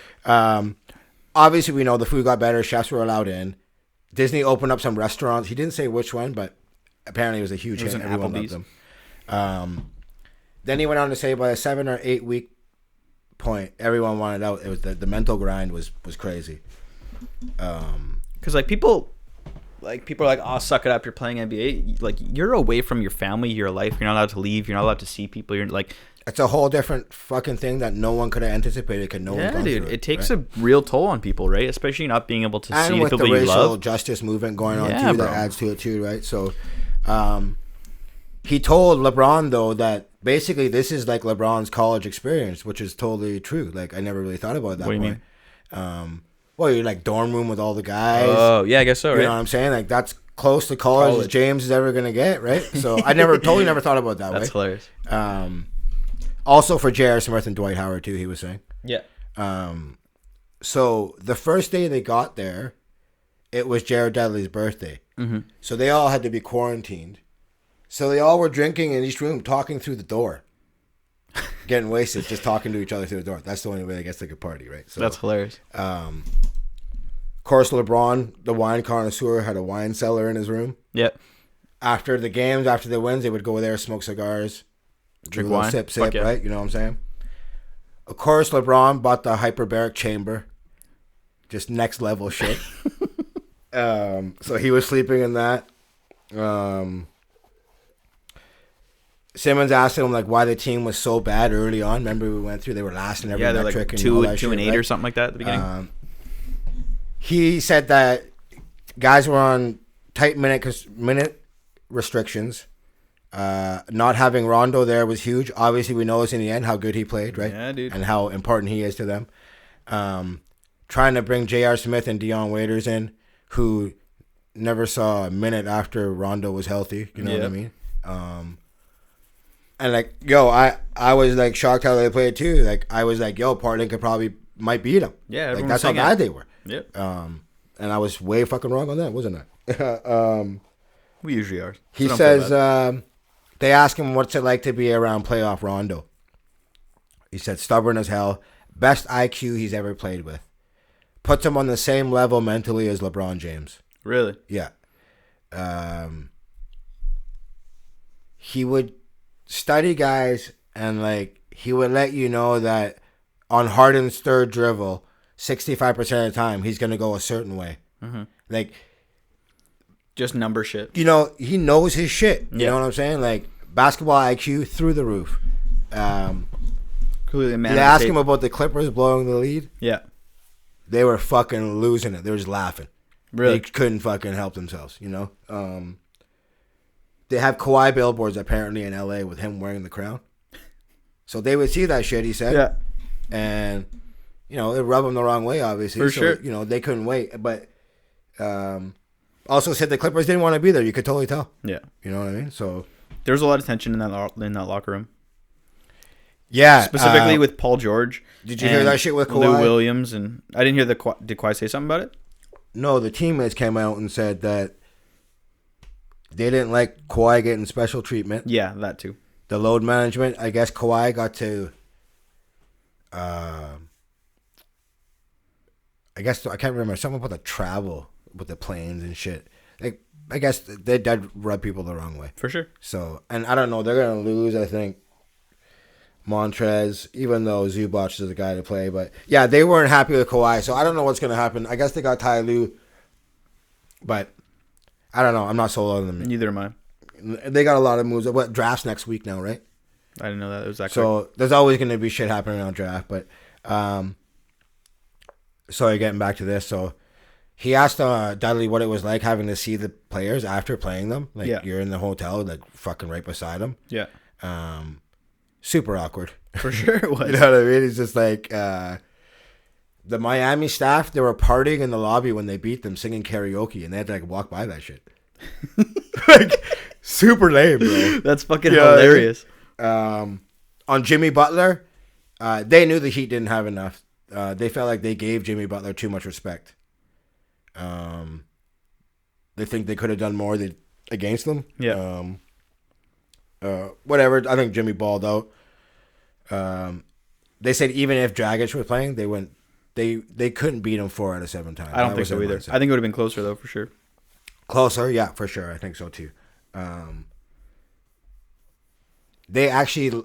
obviously we know the food got better. Chefs were allowed in. Disney opened up some restaurants. He didn't say which one, but apparently it was a huge hit. Everyone loved them. Then he went on to say by the 7 or 8 week point, everyone wanted out. It was the mental grind was crazy. Because people are like, oh, suck it up, you're playing NBA. Like, you're away from your family, your life. You're not allowed to leave. You're not allowed to see people. You're like, it's a whole different fucking thing that no one could have anticipated. Because no one's gone through it takes a real toll on people, right? Especially not being able to see the people you love. And with the racial justice movement going on too, that adds to it too, right? So, he told LeBron though that basically this is like LeBron's college experience, which is totally true. Like, I never really thought about it that way. What do you mean? Well, you're like dorm room with all the guys. Oh, yeah, I guess so, right? You know what I'm saying? Like, that's close to college as James is ever going to get, right? So I totally never thought about it that way. That's hilarious. Also for J.R. Smith and Dwight Howard, too, he was saying. Yeah. So the first day they got there, it was Jared Dudley's birthday. Mm-hmm. So they all had to be quarantined. So they all were drinking in each room, talking through the door. Getting wasted, just talking to each other through the door. That's the only way they get to a party, right? So that's hilarious. Of course, LeBron, the wine connoisseur, had a wine cellar in his room. Yep. After the games, after the wins, they would go there, smoke cigars, drink wine, sip, right? You know what I'm saying? Of course, LeBron bought the hyperbaric chamber. Just next level shit. So he was sleeping in that. Simmons asked him like why the team was so bad early on. Remember we went through, they were last in every metric, like and 2 and 8 right? Or something like that at the beginning. He said that guys were on tight minute restrictions. Not having Rondo there was huge. Obviously, we know this in the end how good he played, right? Yeah, dude. And how important he is to them. Trying to bring J.R. Smith and Dion Waiters in, who never saw a minute after Rondo was healthy. You know what I mean? And like, yo, I was like shocked how they played too. Like, I was like, yo, Portland might beat them. Yeah, like that's how bad they were. Yep. And I was way fucking wrong on that, wasn't I? We usually are. He says they ask him what's it like to be around playoff Rondo. He said stubborn as hell, best IQ he's ever played with, puts him on the same level mentally as LeBron James. Really? Yeah. He would study guys, and like he would let you know that on Harden's third dribble, 65% of the time he's gonna go a certain way. Mm-hmm. Like, just number shit. You know, he knows his shit. You know what I'm saying? Like, basketball IQ through the roof. Clearly, man. They asked him about the Clippers blowing the lead. Yeah, they were fucking losing it. They were just laughing. Really, they couldn't fucking help themselves. You know. They have Kawhi billboards apparently in LA with him wearing the crown. So they would see that shit, he said. Yeah. And, you know, it rubbed them the wrong way, obviously. For sure. You know, they couldn't wait. But also said the Clippers didn't want to be there. You could totally tell. Yeah. You know what I mean? So there was a lot of tension in that locker room. Yeah, specifically with Paul George. Did you hear that shit with Kawhi? Lou Williams, and I didn't hear did Kawhi say something about it? No, the teammates came out and said that they didn't like Kawhi getting special treatment. Yeah, that too. The load management. I guess Kawhi got to. I guess I can't remember something about the travel with the planes and shit. Like, I guess they did rub people the wrong way for sure. So, and I don't know, they're gonna lose. I think Montrez, even though Zubac is the guy to play, but yeah, they weren't happy with Kawhi. So I don't know what's gonna happen. I guess they got Ty Lue, but I don't know. I'm not sold on them. Neither am I. They got a lot of moves. What drafts next week now, right? I didn't know that. It was that so quick. There's always going to be shit happening around draft. But sorry, getting back to this. So he asked Dudley what it was like having to see the players after playing them. Like, you're in the hotel, like fucking right beside them. Yeah. Super awkward. For sure it was. You know what I mean? It's just like the Miami staff, they were partying in the lobby when they beat them, singing karaoke, and they had to like walk by that shit. Like, super lame, bro. That's fucking hilarious. On Jimmy Butler, they knew the Heat didn't have enough. They felt like they gave Jimmy Butler too much respect. They think they could have done more against them. Yeah. Whatever. I think Jimmy balled out. They said even if Dragic was playing, they couldn't beat him 4 out of 7 times. I don't think so either. I think it would have been closer though, for sure. Closer, yeah, for sure. I think so too. They actually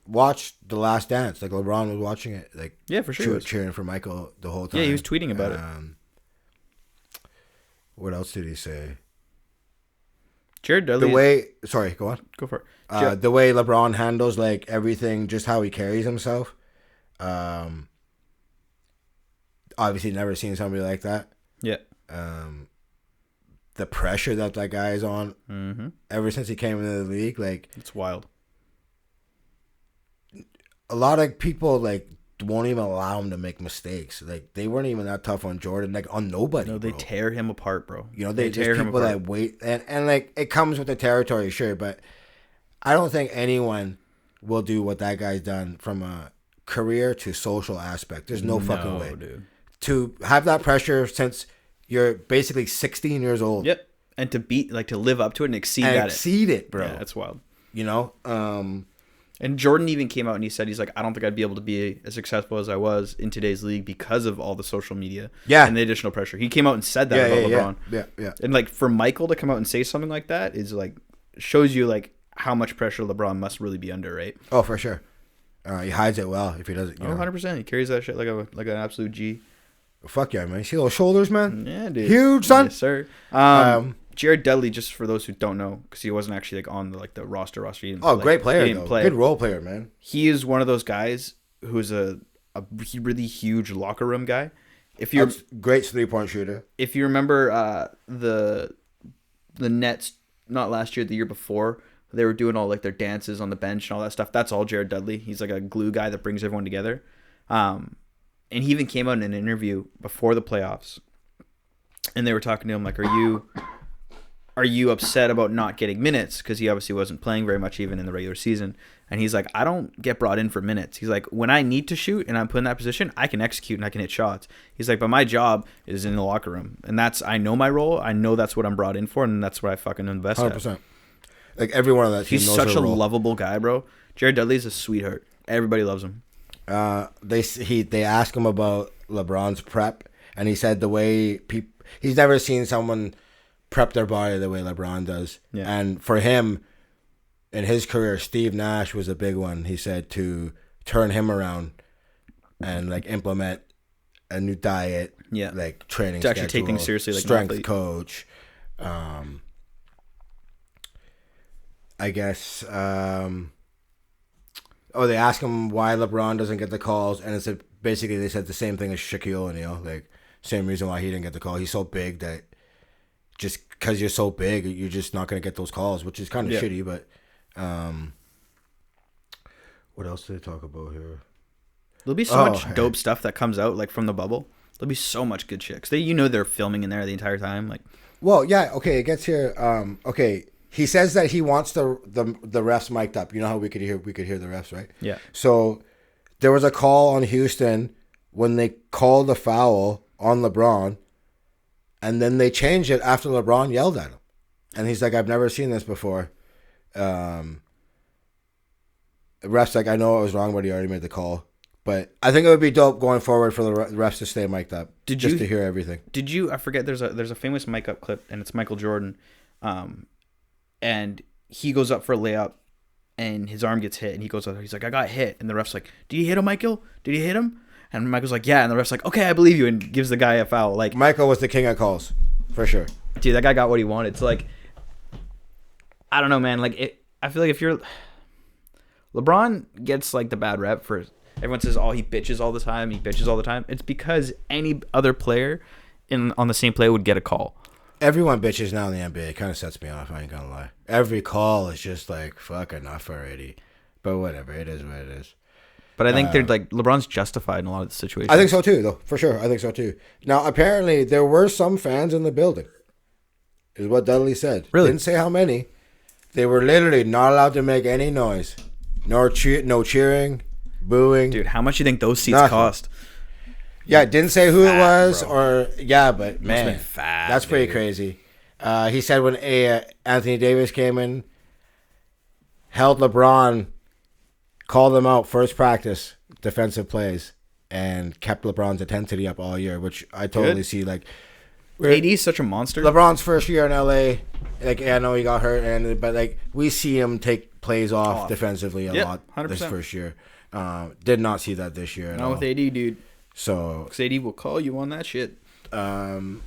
watched The Last Dance. Like, LeBron was watching it. Like, yeah, for sure. Cheering for Michael the whole time. Yeah, he was tweeting about it. What else did he say? Jared Dudley. Sorry, go on. Go for it. The way LeBron handles like everything, just how he carries himself. Obviously, never seen somebody like that. Yeah. The pressure that guy is on ever since he came into the league, like, it's wild. A lot of people like won't even allow him to make mistakes. Like, they weren't even that tough on Jordan, like on nobody. No, they tear him apart, bro. You know, they tear him apart. That wait and like it comes with the territory, sure, but I don't think anyone will do what that guy's done from a career to social aspect. There's no fucking way, dude. To have that pressure since you're basically 16 years old. Yep. And to live up to it and exceed it, bro. Yeah, that's wild. You know? And Jordan even came out and he said, he's like, I don't think I'd be able to be as successful as I was in today's league because of all the social media and the additional pressure. He came out and said that about LeBron. Yeah. And like for Michael to come out and say something like that is like, shows you like how much pressure LeBron must really be under, right? Oh, for sure. He hides it well if he doesn't. 100%. He carries that shit like an absolute G. Fuck yeah, man. You see those shoulders, man? Yeah, dude. Huge, son. Yes, sir. Jared Dudley, just for those who don't know, because he wasn't actually like on the roster. He didn't great player, though. Good role player, man. He is one of those guys who's a really huge locker room guy. If you're great 3-point shooter. If you remember the Nets, not last year, the year before, they were doing all like their dances on the bench and all that stuff. That's all Jared Dudley. He's like a glue guy that brings everyone together. And he even came out in an interview before the playoffs, and they were talking to him like, are you upset about not getting minutes? Because he obviously wasn't playing very much even in the regular season. And he's like, I don't get brought in for minutes. He's like, when I need to shoot and I'm put in that position, I can execute and I can hit shots. He's like, but my job is in the locker room. And I know my role. I know that's what I'm brought in for, and that's what I fucking invest 100%. Like, everyone on that team knows He's such a role. Lovable guy, bro. Jared Dudley's a sweetheart. Everybody loves him. They asked him about LeBron's prep, and he said the way he's never seen someone prep their body the way LeBron does. Yeah. And for him, in his career, Steve Nash was a big one. He said to turn him around and like implement a new diet, like training, to actually take things seriously, like strength coach. I guess. They asked him why LeBron doesn't get the calls, and basically they said the same thing as Shaquille O'Neal, like same reason why he didn't get the call. He's so big that just because you're so big, you're just not going to get those calls, which is kind of shitty. But what else did they talk about here? There'll be so much dope stuff that comes out like from the bubble. There'll be so much good shit. 'Cause they're filming in there the entire time. Like, well, yeah, okay, it gets here. Okay, he says that he wants the refs mic'd up. You know how we could hear the refs, right? Yeah. So there was a call on Houston when they called the foul on LeBron, and then they changed it after LeBron yelled at him, and he's like, "I've never seen this before." The ref's like, "I know it was wrong, but he already made the call." But I think it would be dope going forward for the refs to stay mic'd up, just to hear everything. Did you? I forget. There's a famous mic up clip, and it's Michael Jordan, and he goes up for a layup, and his arm gets hit, and he goes up. He's like, "I got hit," and the ref's like, "Did you hit him, Michael? Did you hit him?" And Michael's like, "Yeah," and the ref's like, "Okay, I believe you," and gives the guy a foul. Like Michael was the king of calls, for sure. Dude, that guy got what he wanted. So like, I don't know, man. Like I feel like if you're LeBron gets like the bad rep for. Everyone says, "Oh, he bitches all the time. He bitches all the time." It's because any other player on the same play would get a call. Everyone bitches now in the NBA. It kind of sets me off. I ain't gonna lie. Every call is just like, fuck, enough already. But whatever, it is what it is. But I think they're like LeBron's justified in a lot of the situations. I think so too, though, for sure. I think so too. Now, apparently, there were some fans in the building. Is what Dudley said. Really? Didn't say how many. They were literally not allowed to make any noise, no cheering. Booing. Dude, how much do you think those seats cost? Yeah, didn't say who it was, bro. But man, fat, that's pretty crazy. He said when Anthony Davis came in, held LeBron, called him out first practice, defensive plays, and kept LeBron's intensity up all year, which I totally see. Like, AD's such a monster. LeBron's first year in LA, like I know he got hurt, but like we see him take plays off defensively a lot 100%. This first year. Did not see that this year. Not with AD, dude. So because AD will call you on that shit. And